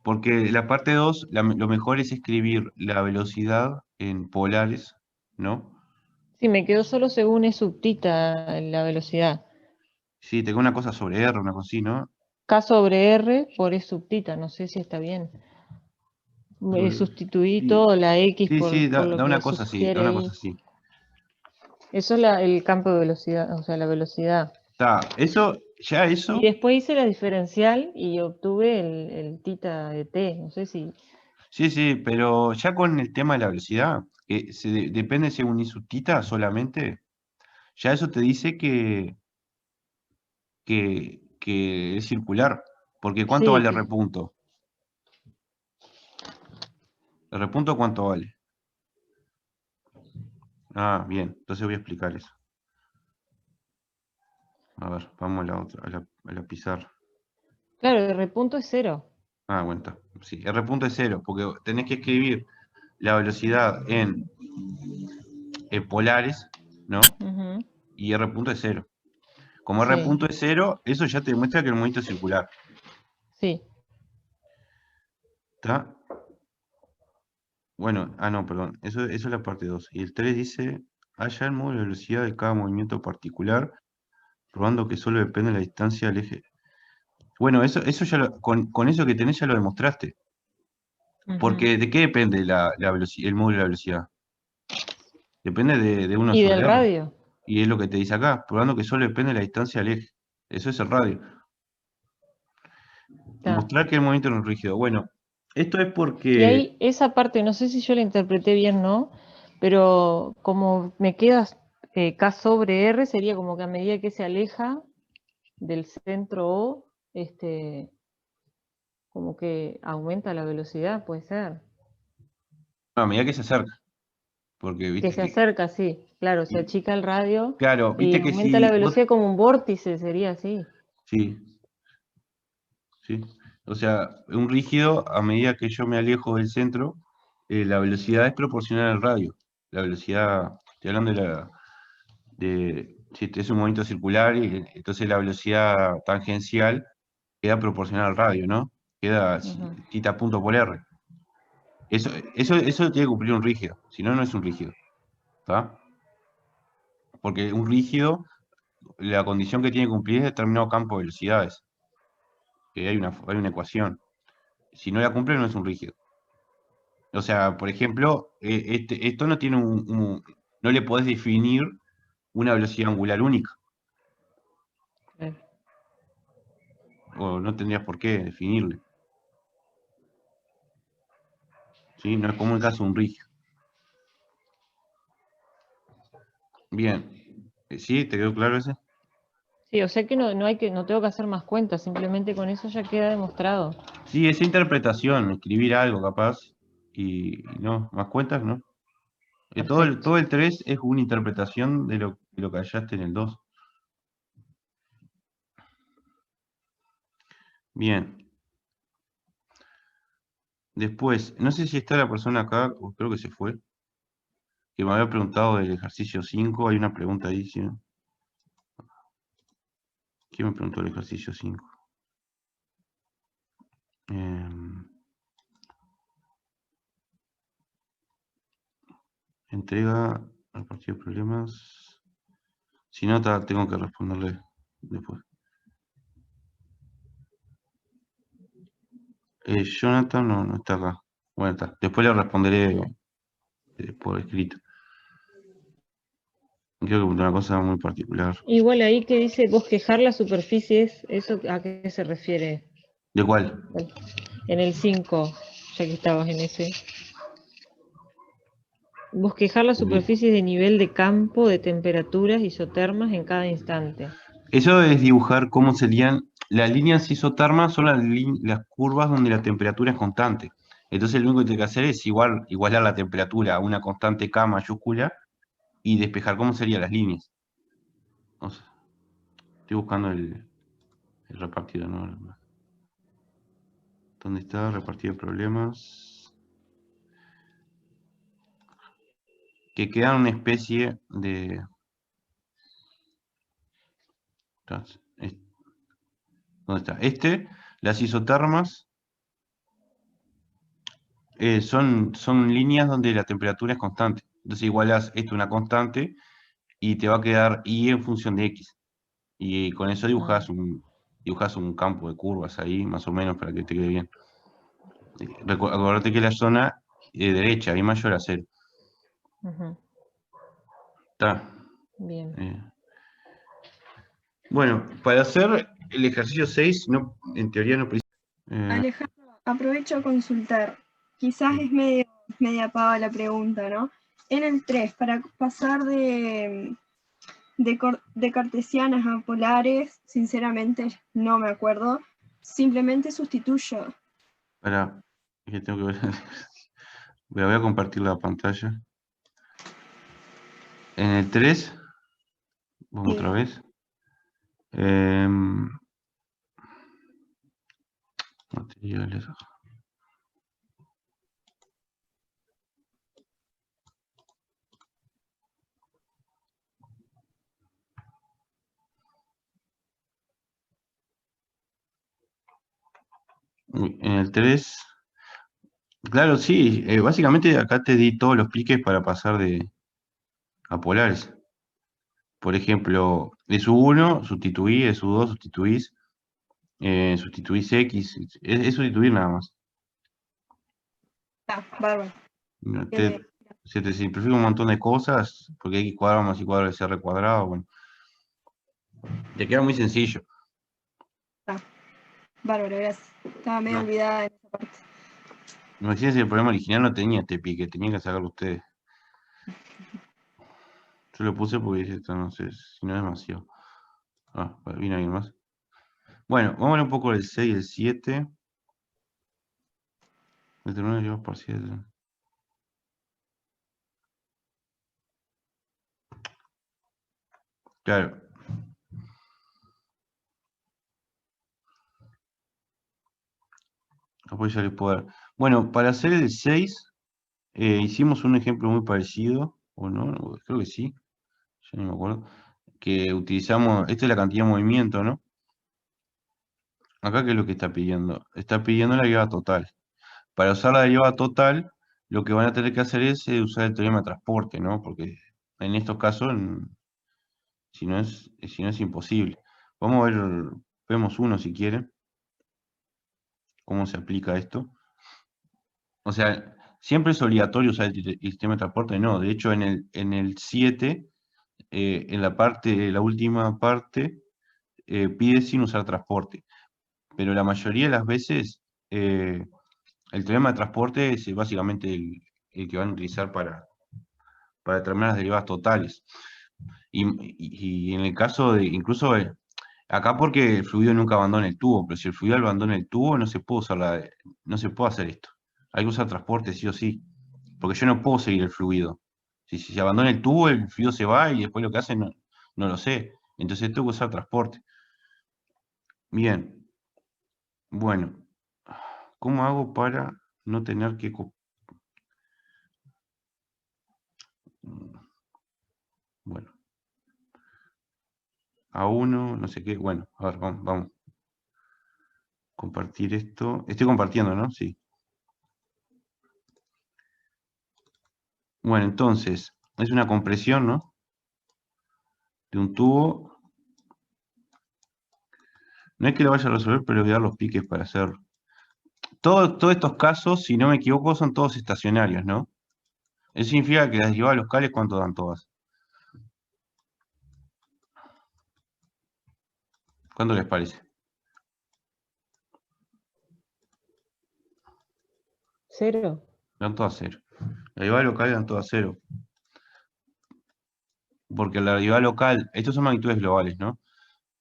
Porque la parte 2, lo mejor es escribir la velocidad en polares, ¿no? Sí, me quedó solo según es subtita la velocidad. Sí, te queda una cosa sobre R, una cosa así, ¿no? K sobre R por es subtita, no sé si está bien. Sustituí Sí, todo la X sí, por lo da que una cosa así, da sugiere una ahí. cosa así. Eso es el campo de velocidad, o sea, la velocidad. Está, ya Y eso, después hice la diferencial y obtuve el tita de T, no sé si... sí, pero ya con el tema de la velocidad, que depende según I sub tita solamente, ya eso te dice que es circular. Porque ¿cuánto Sí, vale R punto? ¿R punto cuánto vale? Ah, bien, entonces voy a explicar eso. A ver, vamos a la otra, a la pizarra. claro, R punto es 0. Ah, bueno, está. Sí, R punto es 0, porque tenés que escribir la velocidad en polares, ¿no? Ujú, Y R punto es 0. Como R sí, punto es 0, eso ya te demuestra que el movimiento es circular. sí. ¿Está? Bueno, no, perdón. Eso es la parte 2. Y el 3 dice, halla el módulo de velocidad de cada movimiento particular, probando que solo depende de la distancia del eje. Bueno, eso ya con eso que tenés ya lo demostraste. Ujú. Porque ¿de qué depende el módulo de la velocidad? Depende de 1 Y del sobre R. radio. Y es lo que te dice acá, probando que solo depende de la distancia del eje. Eso es el radio. Está. Mostrar que el movimiento no es rígido. Bueno, esto es Y porque... ahí esa parte, no sé si yo la interpreté bien, ¿no? Pero como me quedas K sobre R, sería como que a medida que se aleja del centro O, como que aumenta la velocidad, puede ser. A medida que se acerca, porque Que viste se que, acerca, sí, claro, se achica el radio claro, y viste que aumenta la si vos, velocidad como un vórtice, sería así. sí, sí, o sea, un rígido, a medida que yo me alejo del centro, la velocidad es proporcional al radio. La velocidad, estoy hablando si es un movimiento circular, y entonces la velocidad tangencial queda proporcional al radio, ¿no? Queda Ujú. θ punto por R. Eso tiene que cumplir un rígido, si no, no es un rígido. ¿Está? Porque un rígido, la condición que tiene que cumplir es determinado campo de velocidades. Que hay una ecuación. Si no la cumple, no es un rígido. O sea, por ejemplo, esto no tiene no le podés definir una velocidad angular única. Claro. O no tendrías por qué definirle. ¿Sí? No es como el caso de un rígido. Bien. ¿Sí? ¿Te quedó claro ese? Sí, o sea que no tengo que hacer más cuentas, simplemente con eso ya queda demostrado. Sí, esa interpretación, escribir algo capaz, y no, más cuentas, ¿no? Perfecto. Todo el 3 es una interpretación de lo que hallaste en el 2. Bien. Después, no sé si está la persona acá, o creo que se fue, que me había preguntado del ejercicio 5. Hay una pregunta ahí, ¿sí? ¿Quién me preguntó el ejercicio 5? Entrega al partido de problemas. Si no, tengo que responderle después. Jonathan no está acá. Bueno, está. Después le responderé por escrito. Creo que una cosa muy particular. Igual ahí que dice bosquejar las superficies, ¿eso a qué se refiere? ¿De cuál? En el 5, ya que estabas en ese. Bosquejar las superficies de nivel de campo, de temperaturas isotermas en cada instante. Eso es dibujar cómo serían las líneas isotermas, son las curvas donde la temperatura es constante. Entonces lo único que tiene que hacer es igualar la temperatura a una constante K mayúscula y despejar cómo serían las líneas. O sea, estoy buscando el repartido, ¿no? ¿Dónde está? Repartido de problemas. Que quedan una especie de... ¿Dónde está? Las isotermas son líneas donde la temperatura es constante. Entonces igualas esto a una constante y te va a quedar Y en función de X. Y con eso dibujas un campo de curvas ahí, más o menos, para que te quede bien. Acordate que la zona derecha y mayor a 0. Ujú. Está. Bien. Bueno, para hacer el ejercicio 6, no, en teoría no Alejandro, aprovecho a consultar. Quizás es media pava la pregunta, ¿no? En el 3, para pasar de cartesianas a polares, sinceramente no me acuerdo. Simplemente sustituyo. Para, que tengo que ver. Voy a compartir la pantalla. En el 3, vamos Sí. otra vez. Materiales. En el 3, claro, sí, básicamente acá te di todos los pliques para pasar a polares. Por ejemplo, de su 1 sustituí, de su 2 sustituís, sustituís X, es sustituir nada más. Ah, bárbaro. No, se te simplifica un montón de cosas, porque X cuadrado más Y cuadrado es R cuadrado, bueno. Te queda muy sencillo. Bárbaro, gracias. Estaba medio No. olvidada en esa parte. Imagínense, el problema original no tenía este pique, tenían que sacarlo ustedes. Yo lo puse porque dije esto, no sé, si no es demasiado. Ah, viene alguien más. Bueno, vamos a ver un poco del 6 y el 7. Determinar derivadas parciales. Claro. Apoyo el poder. Bueno, para hacer el 6, hicimos un ejemplo muy parecido, o no, creo que sí, ya no me acuerdo, que utilizamos, esta es la cantidad de movimiento, ¿no? Acá, ¿qué es lo que está pidiendo? Está pidiendo la derivada total. Para usar la derivada total, lo que van a tener que hacer es usar el teorema de transporte, ¿no? Porque en estos casos, si no es imposible. Vamos a ver, vemos uno si quieren, cómo se aplica esto. O sea, siempre es obligatorio usar el sistema de transporte, no. De hecho, en el 7, en la última parte, pide sin usar transporte. Pero la mayoría de las veces, el teorema de transporte es básicamente el que van a utilizar para determinar las derivadas totales. Y en el caso de, incluso acá porque el fluido nunca abandona el tubo, pero si el fluido abandona el tubo, no se puede no se puede hacer esto. Hay que usar transporte sí o sí, porque yo no puedo seguir el fluido. Si se abandona el tubo, el fluido se va y después lo que hace no lo sé. Entonces tengo que usar transporte. Bien, bueno, ¿cómo hago para no tener que... Bueno, a uno, no sé qué, bueno, a ver, vamos. Compartir esto. Estoy compartiendo, ¿no? Sí. Bueno, entonces, es una compresión, ¿no? De un tubo. No es que lo vaya a resolver, pero le voy a dar los piques para hacerlo. Todos estos casos, si no me equivoco, son todos estacionarios, ¿no? Eso significa que las derivadas locales, ¿cuánto dan todas? ¿Cuánto les parece? 0. Dan todas 0. Las derivadas locales dan todas 0. Porque la derivada local, estos son magnitudes globales, ¿no?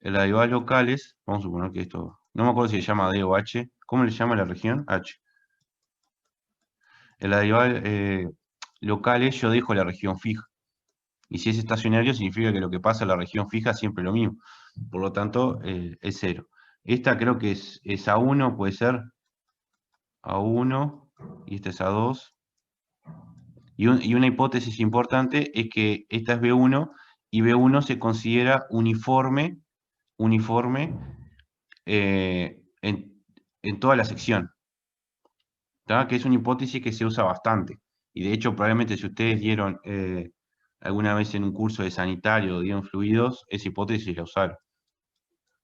En las derivadas locales, vamos a suponer que esto, no me acuerdo si se llama D o H. ¿Cómo le llama la región? H. En las derivadas locales yo dejo la región fija. Y si es estacionario, significa que lo que pasa en la región fija es siempre lo mismo. Por lo tanto, es 0. Esta creo que es A1, puede ser A1, y esta es A2. Y una hipótesis importante es que esta es B1, y B1 se considera uniforme en toda la sección. ¿Tá? Que es una hipótesis que se usa bastante. Y de hecho, probablemente si ustedes dieron alguna vez en un curso de sanitario o dieron fluidos, esa hipótesis la usaron.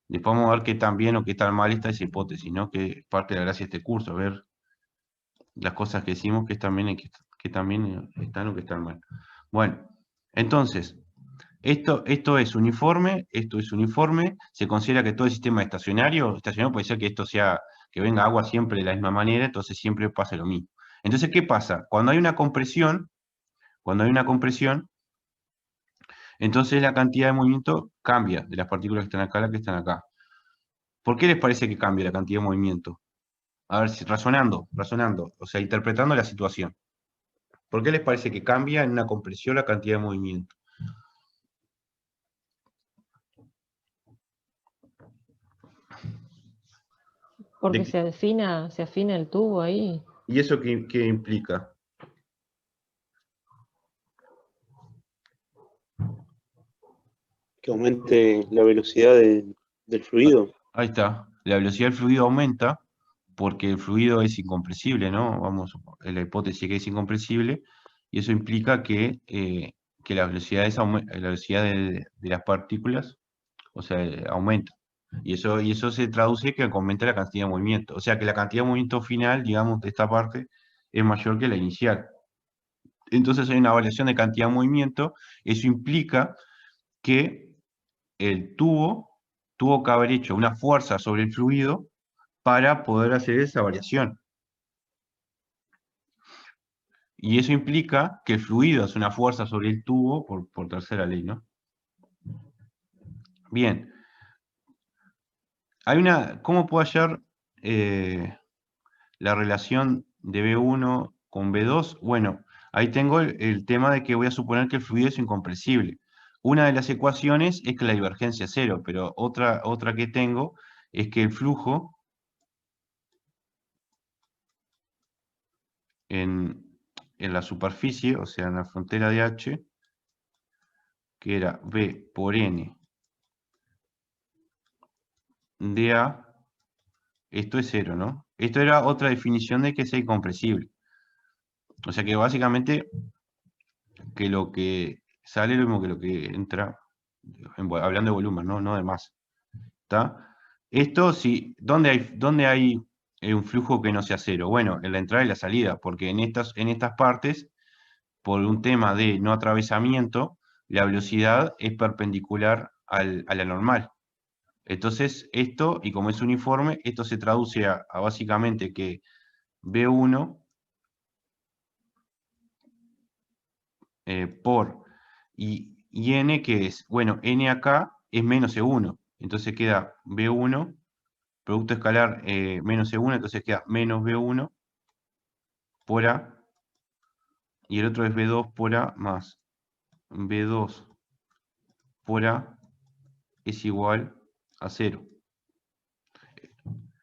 Después vamos a ver qué tan bien o qué tan mal está esa hipótesis, ¿no? Que es parte de la gracia de este curso, ver las cosas que decimos que también, que también están o que están mal. Bueno, entonces, esto es uniforme, se considera que todo el sistema es estacionario puede ser que esto sea, que venga agua siempre de la misma manera, entonces siempre pasa lo mismo. Entonces, ¿qué pasa? Cuando hay una compresión, entonces la cantidad de movimiento cambia de las partículas que están acá a las que están acá. ¿Por qué les parece que cambia la cantidad de movimiento? A ver, razonando, o sea, interpretando la situación. ¿Por qué les parece que cambia en una compresión la cantidad de movimiento? Porque se afina el tubo ahí. ¿Y eso qué implica? Que aumente la velocidad del fluido. Ahí está. La velocidad del fluido aumenta porque el fluido es incompresible, ¿no? Vamos, la hipótesis que es incompresible, y eso implica que la velocidad de las partículas, o sea, aumenta. Y eso se traduce que aumenta la cantidad de movimiento. O sea que la cantidad de movimiento final, digamos, de esta parte, es mayor que la inicial. Entonces hay una variación de cantidad de movimiento. Eso implica que el tubo tuvo que haber hecho una fuerza sobre el fluido para poder hacer esa variación. Y eso implica que el fluido hace una fuerza sobre el tubo por tercera ley, ¿no? Bien. ¿Cómo puedo hallar la relación de B1 con B2? Bueno, ahí tengo el tema de que voy a suponer que el fluido es incompresible. Una de las ecuaciones es que la divergencia es cero, pero otra que tengo es que el flujo en la superficie, o sea, en la frontera de H, que era B por N de A, esto es cero, ¿no? Esto era otra definición de que sea incompresible. O sea que básicamente que lo que sale es lo mismo que lo que entra, hablando de volumen, no de masa. ¿Está? Esto sí, ¿dónde hay un flujo que no sea cero? Bueno, en la entrada y la salida, porque en estas partes, por un tema de no atravesamiento, la velocidad es perpendicular a la normal. Entonces, esto, y como es uniforme, esto se traduce a básicamente que B1 por y n, que es, bueno, n acá es menos E1, entonces queda B1, producto escalar menos E1, entonces queda menos B1 por A, y el otro es B2 por A más B2 por A es igual a 0.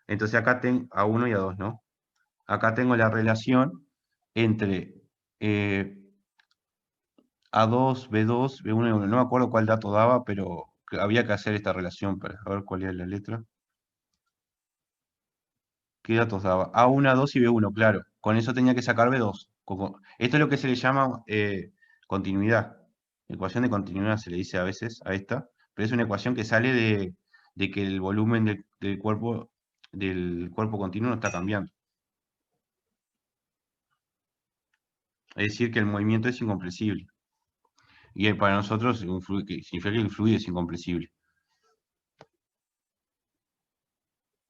Entonces acá tengo a 1 y a 2, ¿no? Acá tengo la relación entre A2, B2, B1 y 1. No me acuerdo cuál dato daba, pero había que hacer esta relación para ver cuál era la letra. ¿Qué datos daba? A1, A2 y B1, claro. Con eso tenía que sacar B2. Esto es lo que se le llama continuidad. Ecuación de continuidad se le dice a veces a esta, pero es una ecuación que sale de que el volumen del cuerpo continuo no está cambiando. Es decir, que el movimiento es incompresible. Y para nosotros significa que el fluido es incompresible.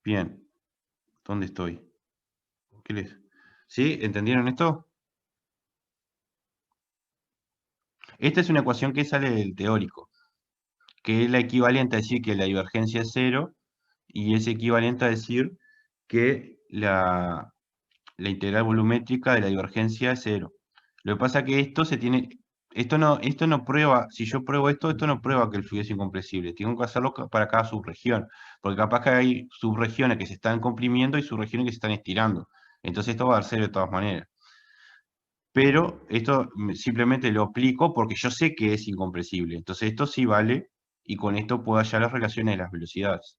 Bien, ¿dónde estoy? ¿Sí? ¿Entendieron esto? Esta es una ecuación que sale del teórico, que es la equivalente a decir que la divergencia es cero, y es equivalente a decir que la integral volumétrica de la divergencia es cero. Lo que pasa es que esto no prueba, si yo pruebo esto no prueba que el fluido es incompresible. Tengo que hacerlo para cada subregión, porque capaz que hay subregiones que se están comprimiendo y subregiones que se están estirando. Entonces esto va a dar cero de todas maneras. Pero esto simplemente lo aplico porque yo sé que es incompresible. Entonces esto sí vale, y con esto puedo hallar las relaciones de las velocidades.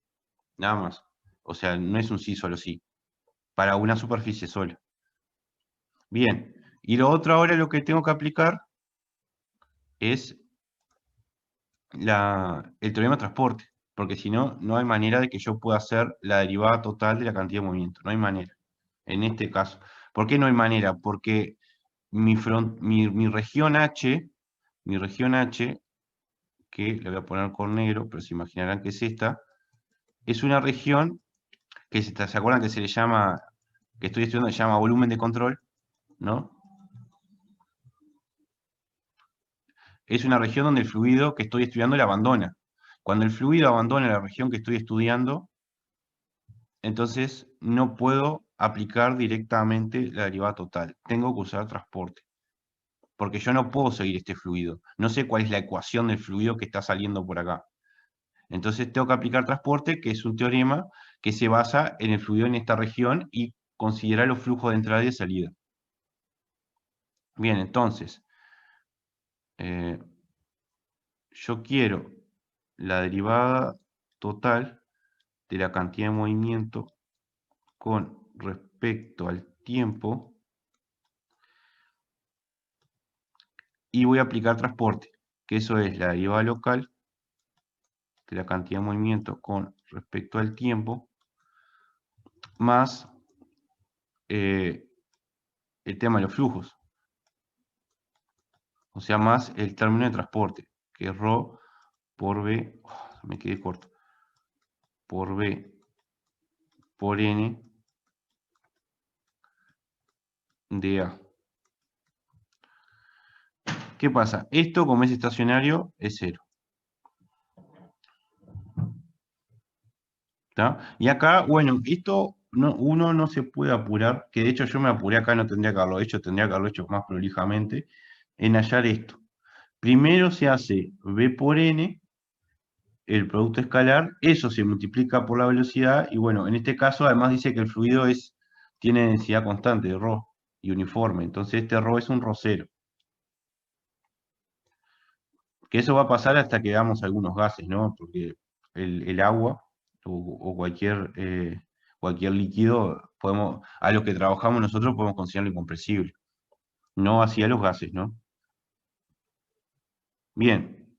Nada más. O sea, no es un sí solo sí. Para una superficie sola. Bien. Y lo otro ahora lo que tengo que aplicar es el teorema de transporte. Porque si no, no hay manera de que yo pueda hacer la derivada total de la cantidad de movimiento. No hay manera. En este caso. ¿Por qué no hay manera? Porque mi región H, que le voy a poner con negro, pero se imaginarán que es esta, es una región que ¿se acuerdan que se le llama, que estoy estudiando, se llama volumen de control? ¿No? Es una región donde el fluido que estoy estudiando la abandona. Cuando el fluido abandona la región que estoy estudiando, entonces no puedo aplicar directamente la derivada total. Tengo que usar transporte. Porque yo no puedo seguir este fluido. No sé cuál es la ecuación del fluido que está saliendo por acá. Entonces tengo que aplicar transporte, que es un teorema que se basa en el fluido en esta región y considera los flujos de entrada y de salida. Bien, entonces, yo quiero la derivada total de la cantidad de movimiento con respecto al tiempo y voy a aplicar transporte, que eso es la derivada local de la cantidad de movimiento con respecto al tiempo más el tema de los flujos. O sea, más el término de transporte, que es ρ por B, me quedé corto, por B por N de A. ¿Qué pasa? Esto, como es estacionario, es 0. ¿Está? Y acá, bueno, esto uno no se puede apurar, que de hecho yo me apuré acá, no tendría que haberlo hecho, tendría que haberlo hecho más prolijamente, en hallar esto. Primero se hace B por N, el producto escalar, eso se multiplica por la velocidad, y bueno, en este caso además dice que el fluido tiene densidad constante de ρ y uniforme, entonces este ρ es un ρ0. Que eso va a pasar hasta que hagamos algunos gases, ¿no? Porque el agua o cualquier líquido, a lo que trabajamos nosotros podemos considerarlo incompresible. No así a los gases, ¿no? Bien.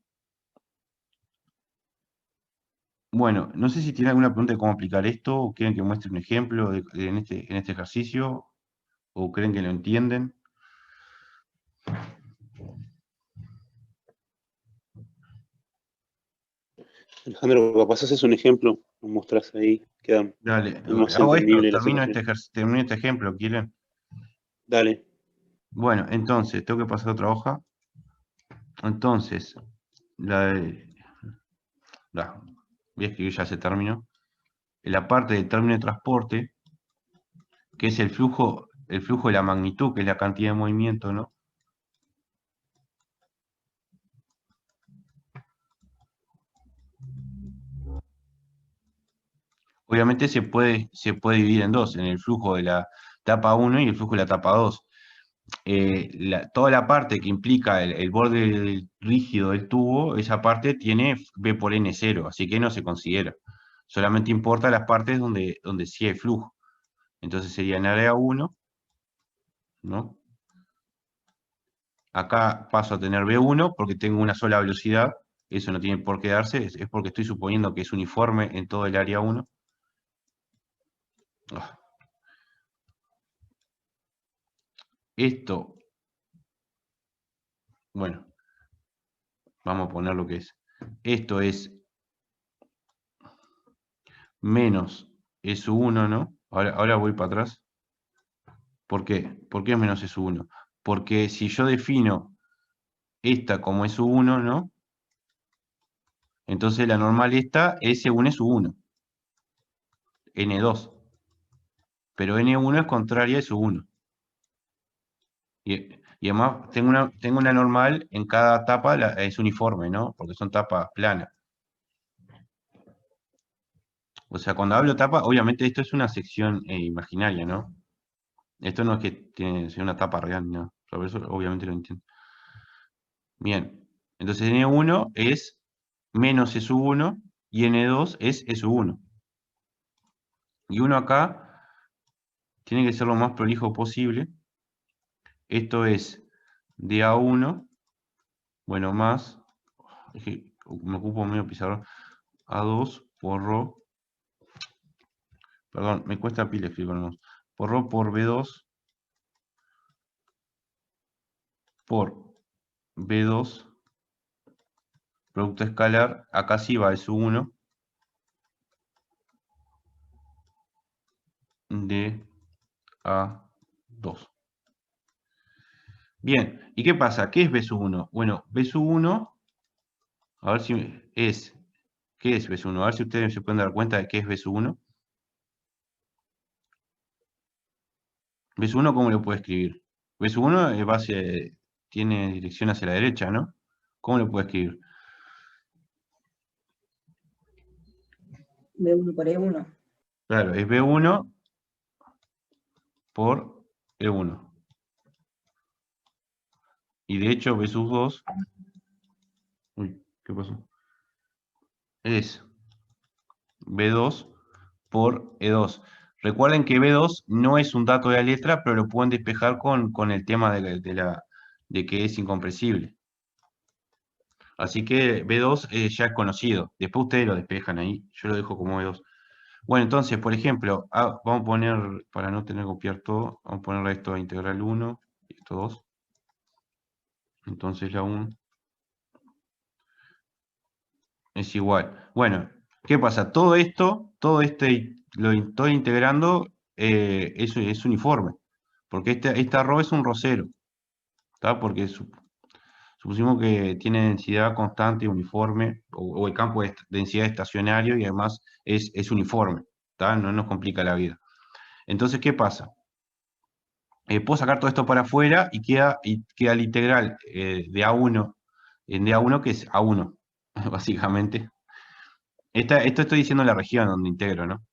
Bueno, no sé si tienen alguna pregunta de cómo aplicar esto, o quieren que muestre un ejemplo en este ejercicio, o creen que lo entienden. Alejandro, capaz haces un ejemplo, nos mostrás ahí, queda Dale, más hago esto, entendible la termino este ejemplo, ¿quieren? Dale. Bueno, entonces, tengo que pasar a otra hoja. Entonces, voy a escribir ya ese término. En la parte del término de transporte, que es el flujo de la magnitud, que es la cantidad de movimiento, ¿no? Obviamente se puede dividir en dos, en el flujo de la etapa 1 y el flujo de la etapa 2. Toda la parte que implica el borde rígido del tubo, esa parte tiene B por N 0, así que no se considera. Solamente importa las partes donde sí hay flujo. Entonces sería en área 1, ¿no? Acá paso a tener B1 porque tengo una sola velocidad. Eso no tiene por qué darse, es porque estoy suponiendo que es uniforme en todo el área 1. Esto, bueno, vamos a poner lo que es. Esto es menos S1, ¿no? Ahora voy para atrás. ¿Por qué? ¿Por qué es menos S1? Porque si yo defino esta como S1, ¿no? Entonces la normal esta es según S1, N2. Pero N1 es contraria a S1. Y además tengo una normal en cada tapa, es uniforme, ¿no? Porque son tapas planas. O sea, cuando hablo tapa, obviamente esto es una sección imaginaria, ¿no? Esto no es que tiene sea una tapa real, ¿no? Sobre eso obviamente lo entiendo. Bien, entonces N1 es menos S1 y N2 es S1. Y uno acá tiene que ser lo más prolijo posible. Esto es dA1, bueno, más, es que me ocupo medio pizarrón, A2 por ρ, perdón, me cuesta pila escribirlo, por ρ por B2 por B2, producto escalar, acá sí va S1 de A2. Bien, ¿y qué pasa? ¿Qué es B sub 1? Bueno, B sub 1, a ver si es, ¿qué es B sub 1? A ver si ustedes se pueden dar cuenta de qué es B sub 1. B sub 1, ¿cómo lo puedo escribir? B sub 1 es tiene dirección hacia la derecha, ¿no? ¿Cómo lo puedo escribir? B1 por E1. Claro, es B1 por E1. Y de hecho, B sub 2, uy, ¿qué pasó? Es B2 por E2. Recuerden que B2 no es un dato de la letra, pero lo pueden despejar con el tema de que es incompresible. Así que B2 ya es conocido. Después ustedes lo despejan ahí. Yo lo dejo como B2. Bueno, entonces, por ejemplo, vamos a poner, para no tener que copiar todo, vamos a ponerle esto a integral 1 y esto 2. Entonces la 1 es igual. Bueno, ¿qué pasa? Todo esto, todo estoy integrando, es uniforme. Porque esta ρ es un ρ0. ¿Está? Porque Supusimos que tiene densidad constante, uniforme, o el campo de densidad estacionario y además es uniforme, ¿tá? No nos complica la vida. Entonces, ¿qué pasa? Puedo sacar todo esto para afuera y queda el integral de A1 en D1, que es A1, básicamente. Esto estoy diciendo la región donde integro, ¿no?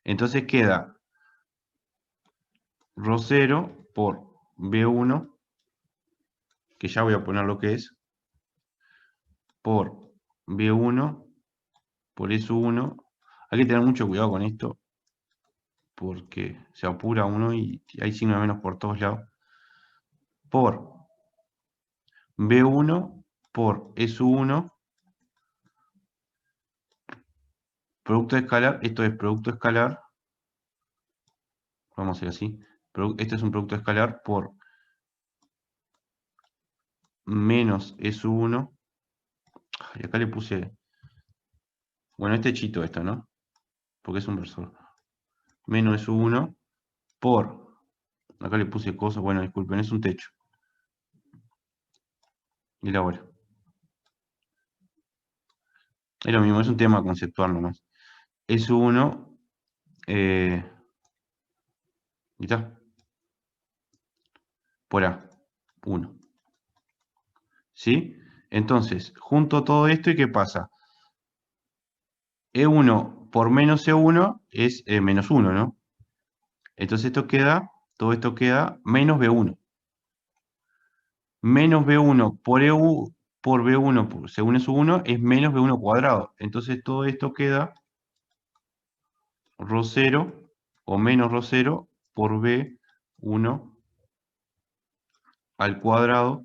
Entonces queda ρ0 por B1, que ya voy a poner lo que es, por B1 por S1. Hay que tener mucho cuidado con esto, porque se apura uno y hay signo de menos por todos lados. Por B1 por S1, producto escalar, esto es producto escalar, vamos a hacer así, este es un producto escalar por menos S1, y acá le puse, bueno, este chito esto, ¿no? Porque es un versor. Menos S1 por, acá le puse cosas, bueno, disculpen, es un techo. Y la hora. Es lo mismo, es un tema conceptual nomás. S1, y está. Por A1. ¿Sí? Entonces, junto todo esto, ¿y qué pasa? E1 por menos E1 es menos 1, ¿no? Entonces todo esto queda menos B1. Menos B1 por EU por B1 según S1 es menos B1 cuadrado. Entonces todo esto queda ρ0 o menos ρ0 por B1 al cuadrado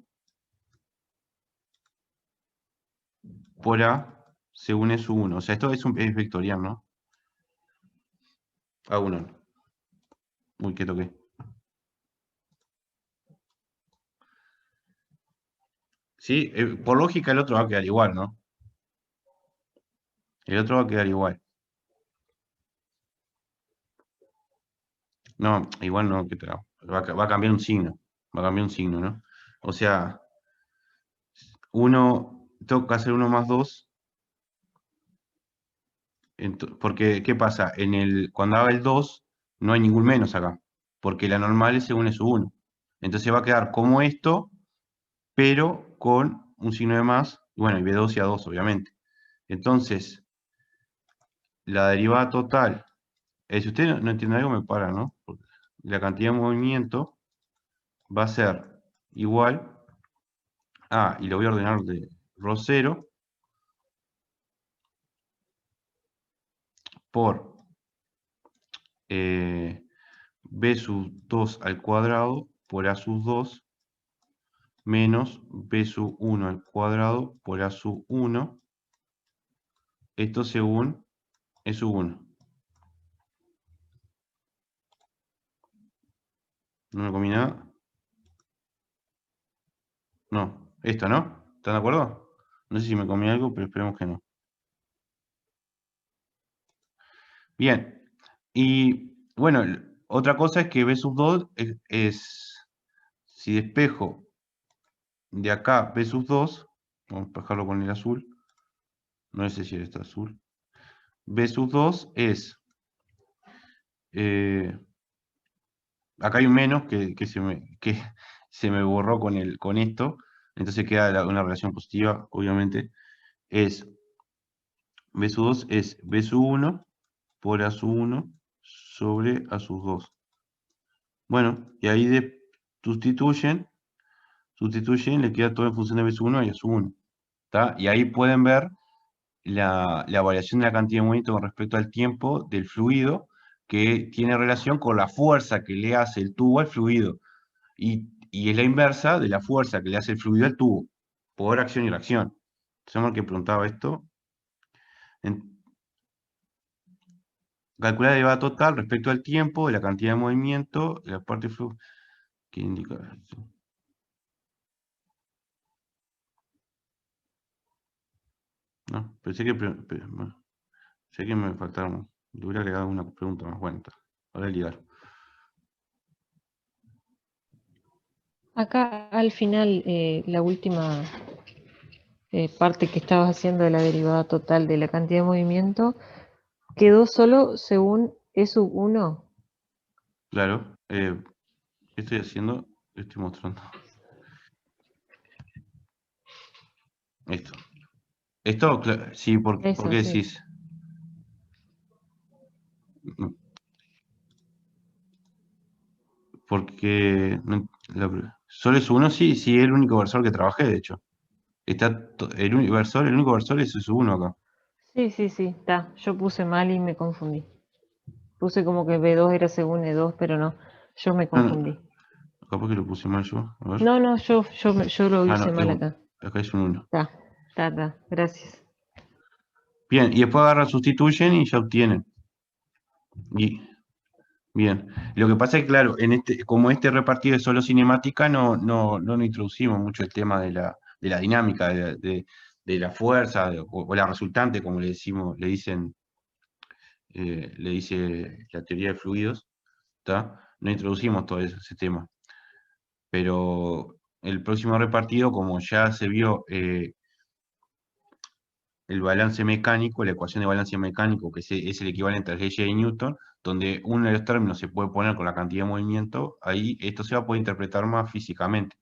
por A según S1. O sea, esto es vectorial, ¿no? A1. Uy, ¿qué toqué? Sí, por lógica el otro va a quedar igual, ¿no? El otro va a quedar igual. No, igual no, que va a cambiar un signo. Va a cambiar un signo, ¿no? O sea, tengo que hacer 1 más 2. Porque, ¿qué pasa? Cuando haga el 2, no hay ningún menos acá. Porque la normal es según S1. Entonces va a quedar como esto, pero con un signo de más. Bueno, y B2 y A2, obviamente. Entonces, la derivada total. Si usted no entiende algo, me para, ¿no? Porque la cantidad de movimiento va a ser igual a, y lo voy a ordenar de ρ0 por b sub 2 al cuadrado por a sub 2 menos b sub 1 al cuadrado por a sub 1. Esto según e sub 1. No me comí nada. No, esto, ¿no? ¿Están de acuerdo? No sé si me comí algo, pero esperemos que no. Bien. Y bueno, otra cosa es que b sub 2 si despejo de acá b sub 2, vamos a despejarlo con el azul, no sé si está azul, b sub 2 es, acá hay un menos que se me borró con esto, entonces queda una relación positiva, obviamente, es b sub 2 es b sub 1 por a sub 1 sobre a sub 2. Bueno, y ahí sustituyen, le queda todo en función de b sub 1 y a sub 1. ¿Tá? Y ahí pueden ver la variación de la cantidad de movimiento con respecto al tiempo del fluido, que tiene relación con la fuerza que le hace el tubo al fluido. Y es la inversa de la fuerza que le hace el fluido al tubo, por acción y reacción. Somos el que preguntaba esto. Calcular la derivada total respecto al tiempo de la cantidad de movimiento de la parte de flujo que indica esto. No, pensé que sé que me faltaron. Le hubiera agregado una pregunta más buena. Ahora ligar. Acá al final, la última parte que estabas haciendo de la derivada total de la cantidad de movimiento, quedó solo según E sub 1. Claro. ¿Qué estoy haciendo? Estoy mostrando. Esto. Esto, sí, ¿por Eso, qué sí. decís? Porque solo es uno, sí, sí, es el único versor que trabajé, de hecho. El único versor es su uno acá. Sí, sí, sí, está. Yo puse mal y me confundí. Puse como que B2 era según E2, pero no, yo me No, no, confundí. capaz que lo puse mal yo. A ver. No, no, yo lo Ah, hice no, mal acá. acá es un 1. Está, gracias. Bien, y después agarran, sustituyen y ya obtienen. Y, bien. Lo que pasa es que, claro, como este repartido es solo cinemática, no introducimos mucho el tema de la dinámica, de la fuerza, o la resultante, como le decimos, le dice la teoría de fluidos, ¿tá? No introducimos todo ese tema. Pero el próximo repartido, como ya se vio el balance mecánico, la ecuación de balance mecánico, que es el equivalente a las leyes de Newton, donde uno de los términos se puede poner con la cantidad de movimiento, ahí esto se va a poder interpretar más físicamente.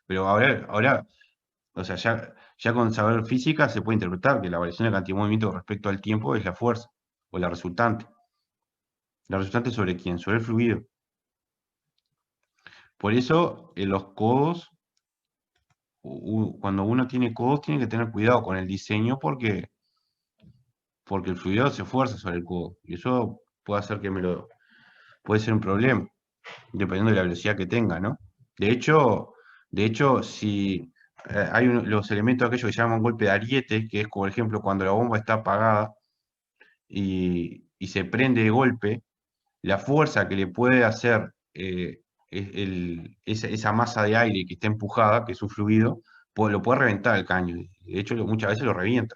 Pero ahora o sea, ya con saber física se puede interpretar que la variación de la cantidad de movimiento respecto al tiempo es la fuerza, o la resultante. ¿La resultante sobre quién? Sobre el fluido. Por eso, en los codos, cuando uno tiene codos, tiene que tener cuidado con el diseño porque el fluido se fuerza sobre el codo. Y eso puede hacer puede ser un problema, dependiendo de la velocidad que tenga, ¿no? De hecho, si hay los elementos aquellos que se llaman golpe de ariete, que es, por ejemplo, cuando la bomba está apagada y se prende de golpe, la fuerza que le puede hacer esa masa de aire que está empujada, que es un fluido, lo puede reventar el caño. De hecho, muchas veces lo revienta.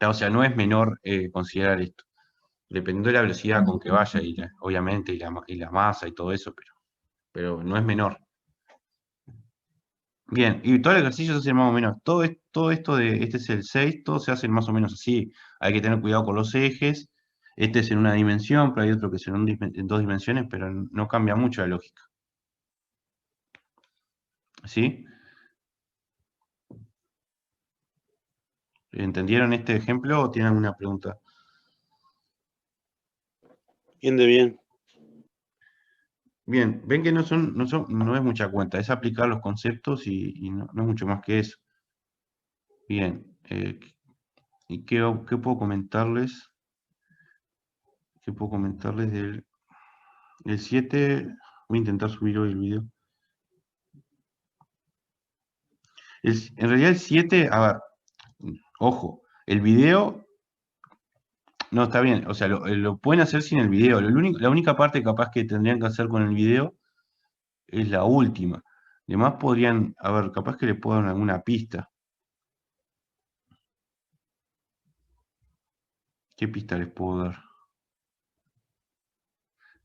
O sea, no es menor considerar esto, dependiendo de la velocidad con que vaya, obviamente, y la masa y todo eso, pero no es menor. Bien, y todo el ejercicio se hace más o menos, todo esto este es el 6, todo se hace más o menos así. Hay que tener cuidado con los ejes. Este es en una dimensión, pero hay otro que es en dos dimensiones, pero no cambia mucho la lógica. ¿Sí? ¿Entendieron este ejemplo o tienen alguna pregunta? Bien de bien. Bien, ven que no es mucha cuenta, es aplicar los conceptos y no es mucho más que eso. Bien, ¿y qué puedo comentarles? ¿Qué puedo comentarles del 7? Voy a intentar subir hoy el video. En realidad el 7, a ver, ojo, el video, no, está bien, o sea, lo pueden hacer sin el video. La única parte capaz que tendrían que hacer con el video es la última. Además podrían, a ver, capaz que le puedo dar alguna pista. ¿Qué pista les puedo dar?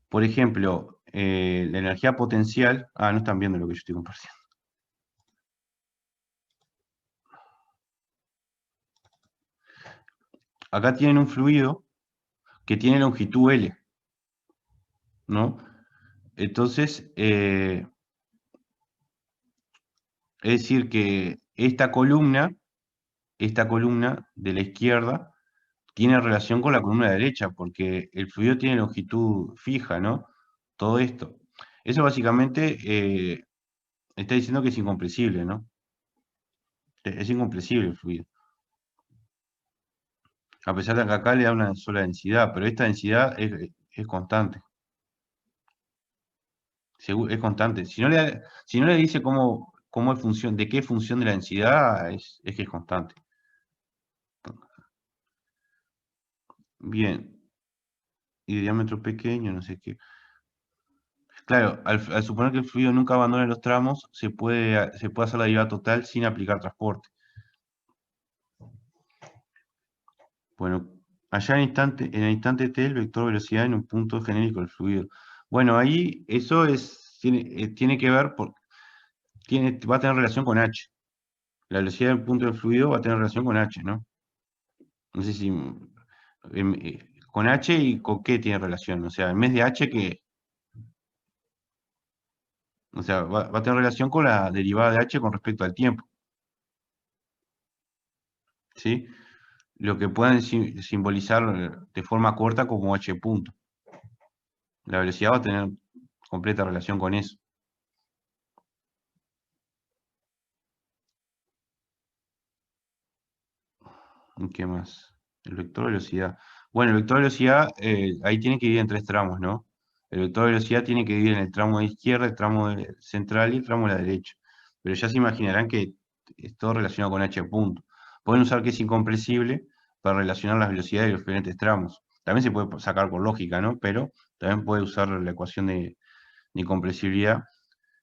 Por ejemplo, la energía potencial. Ah, no están viendo lo que yo estoy compartiendo. Acá tienen un fluido que tiene longitud L, ¿no? Entonces, es decir que esta columna de la izquierda tiene relación con la columna de la derecha, porque el fluido tiene longitud fija, ¿no? Todo esto. Eso básicamente está diciendo que es incompresible, ¿no? Es incompresible el fluido. A pesar de que acá le da una sola densidad, pero esta densidad es constante. Es constante. Si no le dice cómo es función, de qué función de la densidad, es que es constante. Bien. Y de diámetro pequeño, no sé qué. Claro, al suponer que el fluido nunca abandona los tramos, se puede hacer la derivada total sin aplicar transporte. Bueno, allá en el instante t, el vector velocidad en un punto genérico del fluido. Bueno, ahí eso es tiene que ver, va a tener relación con H. La velocidad del punto del fluido va a tener relación con H, ¿no? No sé si... con H y con qué tiene relación. O sea, en vez de H, ¿qué? O sea, va a tener relación con la derivada de H con respecto al tiempo. ¿Sí? Lo que pueden simbolizar de forma corta como H punto. La velocidad va a tener completa relación con eso. ¿Y qué más? El vector de velocidad. Bueno, el vector de velocidad, ahí tiene que dividir en 3 tramos, ¿no? El vector de velocidad tiene que dividir en el tramo de izquierda, el tramo central y el tramo de la derecha. Pero ya se imaginarán que es todo relacionado con H punto. Pueden usar que es incompresible para relacionar las velocidades de los diferentes tramos. También se puede sacar por lógica, ¿no? Pero también puede usar la ecuación de incompresibilidad,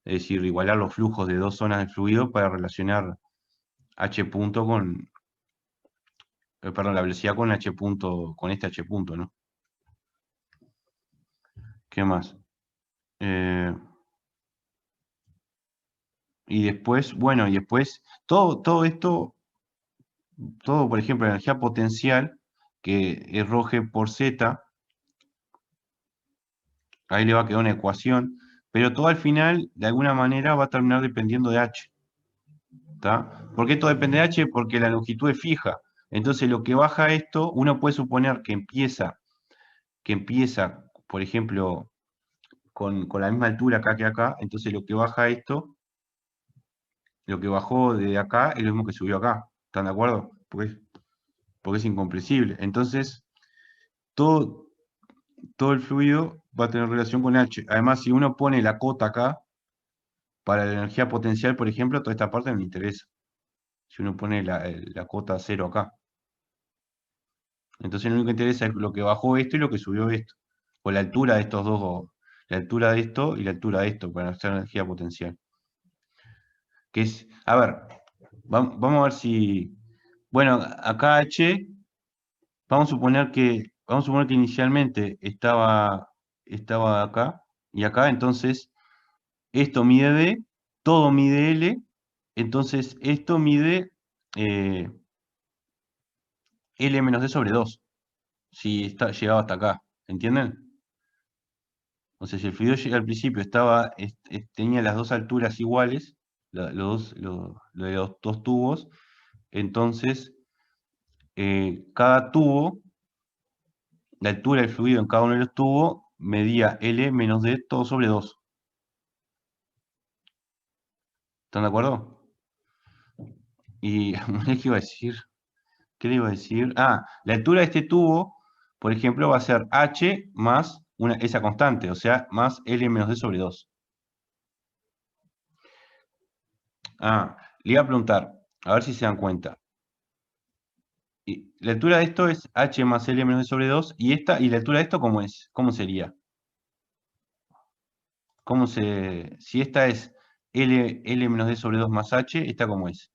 es decir, igualar los flujos de dos zonas de fluido para relacionar H punto con, perdón, la velocidad con H punto, con este H punto, ¿no? ¿Qué más? Y después, bueno, y después, todo esto, todo, por ejemplo, la energía potencial, que es rho g por z, ahí le va a quedar una ecuación, pero todo al final, de alguna manera, va a terminar dependiendo de H. ¿Está? ¿Por qué esto depende de H? Porque la longitud es fija. Entonces, lo que baja esto, uno puede suponer que empieza, por ejemplo, con la misma altura acá que acá, entonces lo que baja esto, lo que bajó de acá es lo mismo que subió acá. ¿Están de acuerdo? Porque es incomprensible. Entonces, todo el fluido va a tener relación con H. Además, si uno pone la cota acá, para la energía potencial, por ejemplo, toda esta parte no me interesa. Si uno pone la cota 0 acá. Entonces lo único que interesa es lo que bajó esto y lo que subió esto. O la altura de estos dos, la altura de esto y la altura de esto, para hacer energía potencial. Que es, a ver, vamos a ver si, bueno, acá H, vamos a suponer que inicialmente estaba acá y acá, entonces esto mide D, todo mide L, entonces esto mide L menos D sobre 2, si llegaba hasta acá, ¿entienden? O sea, si el fluido al principio tenía las dos alturas iguales, de los dos tubos, entonces cada tubo, la altura del fluido en cada uno de los tubos, medía L menos D todo sobre 2. ¿Están de acuerdo? Y, ¿qué iba a decir? ¿Qué le iba a decir? Ah, la altura de este tubo, por ejemplo, va a ser H más esa constante, o sea, más L menos D sobre 2. Ah, le iba a preguntar, a ver si se dan cuenta. Y la altura de esto es H más L menos D sobre 2, y la altura de esto, ¿cómo es? ¿Cómo sería? Si esta es L menos D sobre 2 más H, ¿esta cómo es?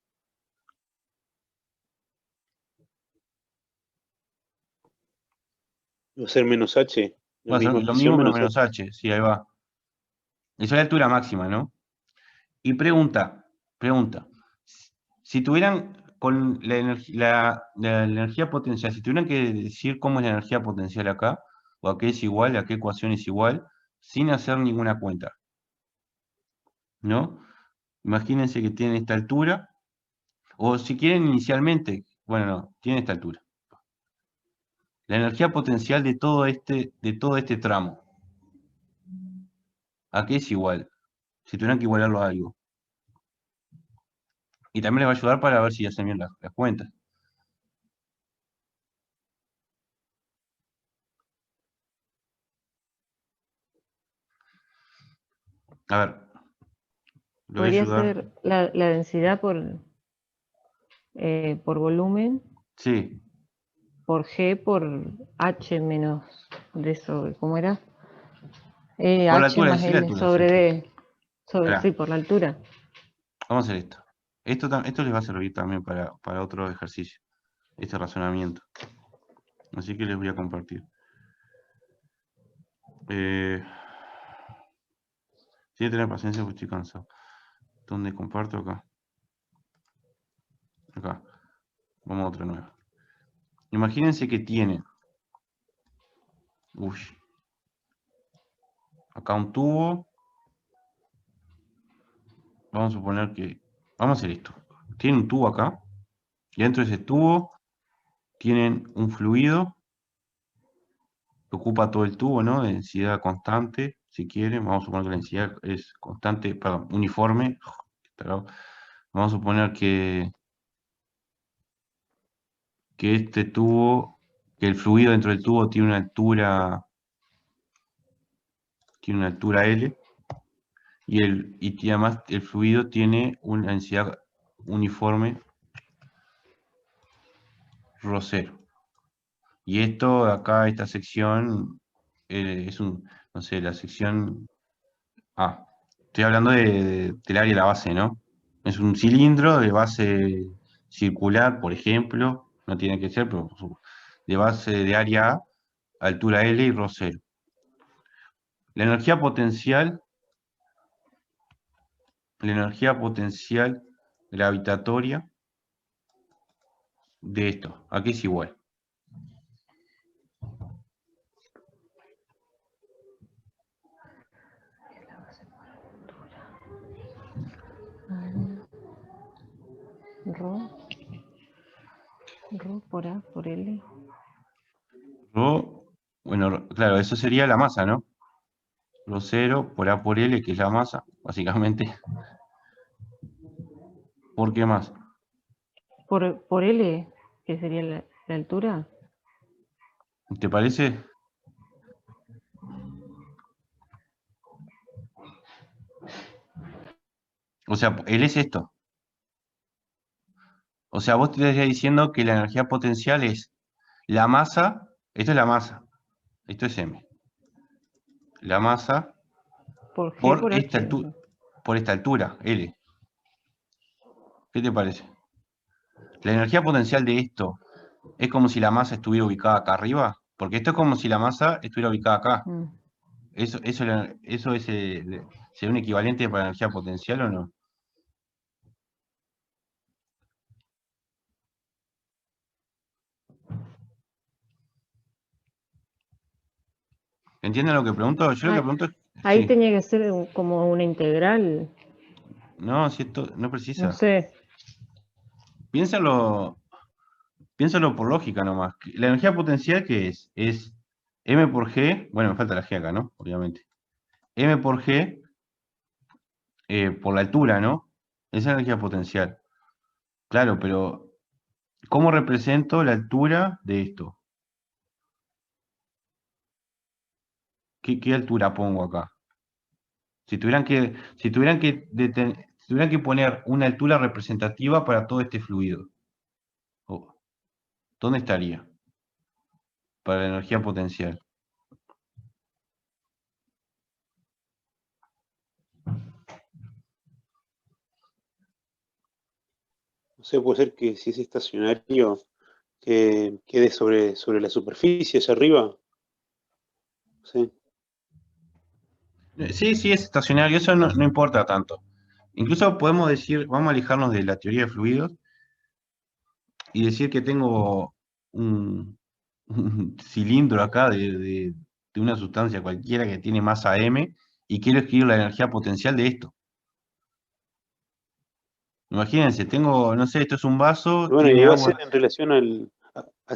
Va a ser menos H, la Va a ser misma lo expresión mismo pero menos menos H. H, sí, ahí va. Esa es la altura máxima, ¿no? Y pregunta, si tuvieran con la energía potencial, si tuvieran que decir cómo es la energía potencial acá, o a qué es igual, a qué ecuación es igual, sin hacer ninguna cuenta, ¿no? Imagínense que tienen esta altura, o si quieren inicialmente, bueno, no, tienen esta altura. La energía potencial de todo este tramo, ¿a qué es igual? Si tuvieran que igualarlo a algo. Y también les va a ayudar para ver si hacen bien las cuentas. A ver, le voy a Podría ayudar. ser la densidad por volumen, Sí, por G, por H menos D sobre, ¿cómo era? por la H altura, más sí, la L altura, sí. sobre D, Pará, sí, por la altura. vamos a hacer esto. Esto les va a servir también para otro ejercicio, este razonamiento. Así que les voy a compartir. Tiene que tener paciencia porque estoy cansado. ¿Dónde comparto? Acá. Acá. Vamos a otra nueva. Imagínense que tiene. Uy. Acá un tubo. Vamos a suponer que. Vamos a hacer esto. Tiene un tubo acá. Y dentro de ese tubo tienen un fluido que ocupa todo el tubo, ¿no? De densidad constante, si quieren. Vamos a suponer que la densidad es constante, perdón, uniforme. Vamos a suponer que este tubo, que el fluido dentro del tubo tiene una altura L, y además el fluido tiene una densidad uniforme ρ0. Y esto acá, esta sección, es no sé, la sección A. Estoy hablando del área de la base, ¿no? Es un cilindro de base circular, por ejemplo, no tiene que ser, pero de base de área A, altura L y ρ0. La energía potencial gravitatoria de esto, aquí es igual. Rho por A por L. Bueno, claro, eso sería la masa, ¿no? ρ0 por A por L, que es la masa, básicamente. ¿Por qué más? Por L, que sería la altura. ¿Te parece? O sea, L es esto. O sea, vos te estarías diciendo que la energía potencial es la masa, esto es la masa, esto es M. La masa Por G por por esta H. altura, por esta altura, L. ¿Qué te parece? La energía potencial de esto es como si la masa estuviera ubicada acá arriba, porque esto es como si la masa estuviera ubicada acá. ¿Eso es, sería un equivalente para la energía potencial o no? ¿Entienden lo que pregunto? Yo lo que pregunto es... Ahí sí. tenía que ser como una integral. No, si esto no precisa. No sé. Piénsalo por lógica nomás. La energía potencial, ¿qué es? Es M por G, bueno, me falta la G acá, ¿no? Obviamente. M por G por la altura, ¿no? Esa es la energía potencial. Claro, pero ¿cómo represento la altura de esto? ¿Qué altura pongo acá? Si tuvieran que poner una altura representativa para todo este fluido, ¿dónde estaría? Para la energía potencial. No sé, puede ser que si es estacionario, que quede sobre la superficie, hacia arriba. Sí. Sí, es estacionario, eso no importa tanto. Incluso podemos decir, vamos a alejarnos de la teoría de fluidos y decir que tengo un cilindro acá de una sustancia cualquiera que tiene masa M y quiero escribir la energía potencial de esto. Imagínense, tengo, no sé, esto es un vaso, Bueno, tiene y va a ser agua. en relación al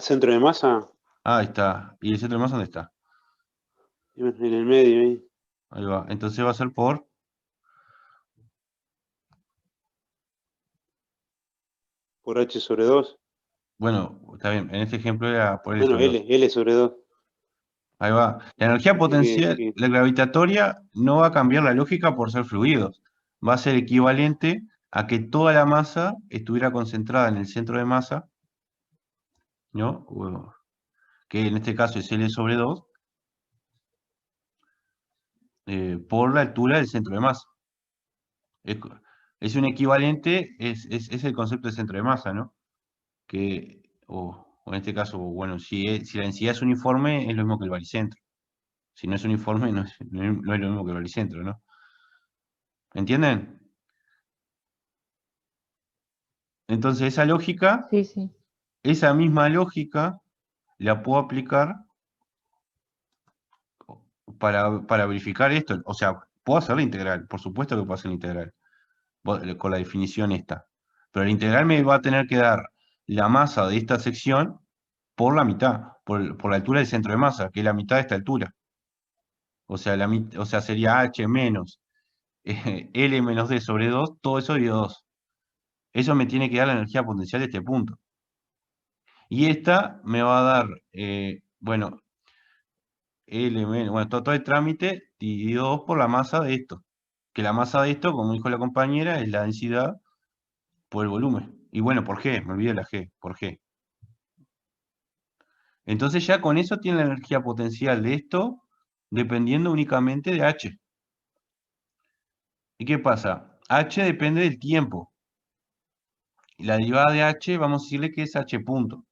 centro de masa, Ahí está. ¿Y el centro de masa dónde está? en el medio, ahí. Ahí va. Entonces va a ser Por H sobre 2. bueno, está bien, en este ejemplo era por L Bueno, sobre 2. L sobre 2. Ahí va. La energía potencial, la gravitatoria, no va a cambiar la lógica por ser fluidos. Va a ser equivalente a que toda la masa estuviera concentrada en el centro de masa, ¿no? Que en este caso es L sobre 2, por la altura del centro de masa. Es un equivalente, es el concepto de centro de masa, ¿no? O en este caso, bueno, si la densidad es uniforme, es lo mismo que el baricentro. Si no es uniforme, no es lo mismo que el baricentro, ¿no? ¿Entienden? Entonces esa lógica, Sí, sí. esa misma lógica, la puedo aplicar para verificar esto. O sea, puedo hacer la integral, por supuesto que puedo hacer la integral, con la definición esta. Pero la integral me va a tener que dar la masa de esta sección por la mitad, por la altura del centro de masa, que es la mitad de esta altura. O sea, sería h menos L menos D sobre 2, todo eso dividido 2. Eso me tiene que dar la energía potencial de este punto. Y esta me va a dar, bueno, L menos, bueno, todo el trámite dividido 2 por la masa de esto. Que la masa de esto, como dijo la compañera, es la densidad por el volumen. Y bueno, por G, me olvidé la G, por G. Entonces ya con eso tiene la energía potencial de esto dependiendo únicamente de H. ¿Y qué pasa? H depende del tiempo. Y la derivada de H, vamos a decirle que es H punto.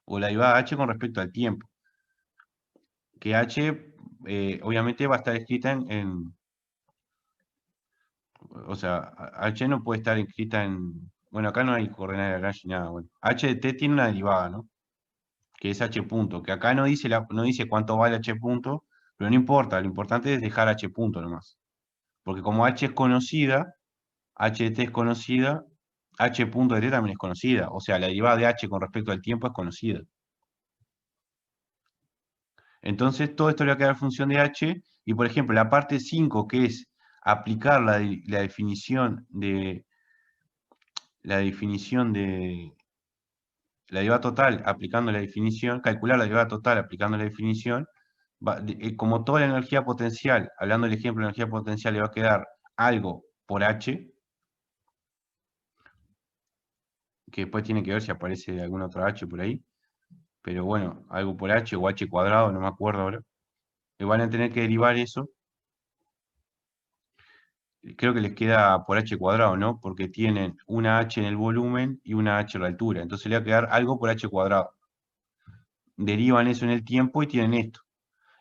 O la derivada de H con respecto al tiempo. Que H, obviamente, va a estar escrita o sea, H no puede estar escrita en... Bueno, acá no hay coordenada de Lagrange ni nada. Bueno, H de t tiene una derivada, ¿no? Que es H punto. Que acá no dice, no dice cuánto vale H punto, pero no importa. Lo importante es dejar H punto nomás. Porque como H es conocida, H de t es conocida, H punto de t también es conocida. O sea, la derivada de H con respecto al tiempo es conocida. Entonces, todo esto le va a quedar en función de H. Y, por ejemplo, la parte 5, que es aplicar la definición de la derivada total aplicando la definición, calcular la derivada total aplicando la definición, como toda la energía potencial, hablando del ejemplo de energía potencial, le va a quedar algo por H, que después tiene que ver si aparece alguna otra H por ahí, pero bueno, algo por H o H cuadrado, no me acuerdo ahora, que van a tener que derivar eso. Creo que les queda por H cuadrado, ¿no? Porque tienen una H en el volumen y una H en la altura. Entonces le va a quedar algo por H cuadrado. Derivan eso en el tiempo y tienen esto.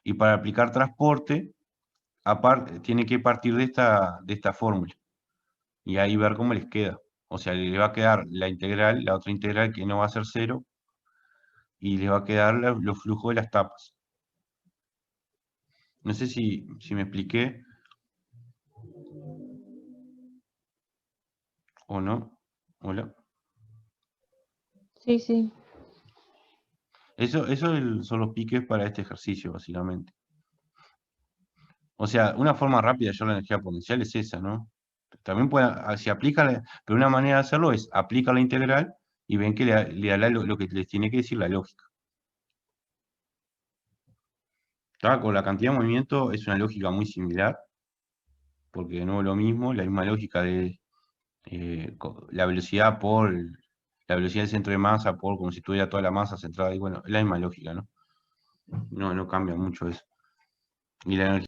Y para aplicar transporte, aparte, tiene que partir de esta fórmula. Y ahí ver cómo les queda. O sea, le va a quedar la integral, la otra integral que no va a ser 0, y les va a quedar los flujos de las tapas. No sé si me expliqué o no. Hola. Sí, sí. Eso son los piques para este ejercicio, básicamente. O sea, una forma rápida de hallar la energía potencial es esa, ¿no? También se aplica, pero una manera de hacerlo es aplicar la integral y ven que le da lo que les tiene que decir la lógica. Con la cantidad de movimiento es una lógica muy similar, porque de nuevo lo mismo, la misma lógica de la velocidad por la velocidad del centro de masa por como si tuviera toda la masa centrada ahí, bueno, es la misma lógica, ¿no? No cambia mucho eso. Y la energía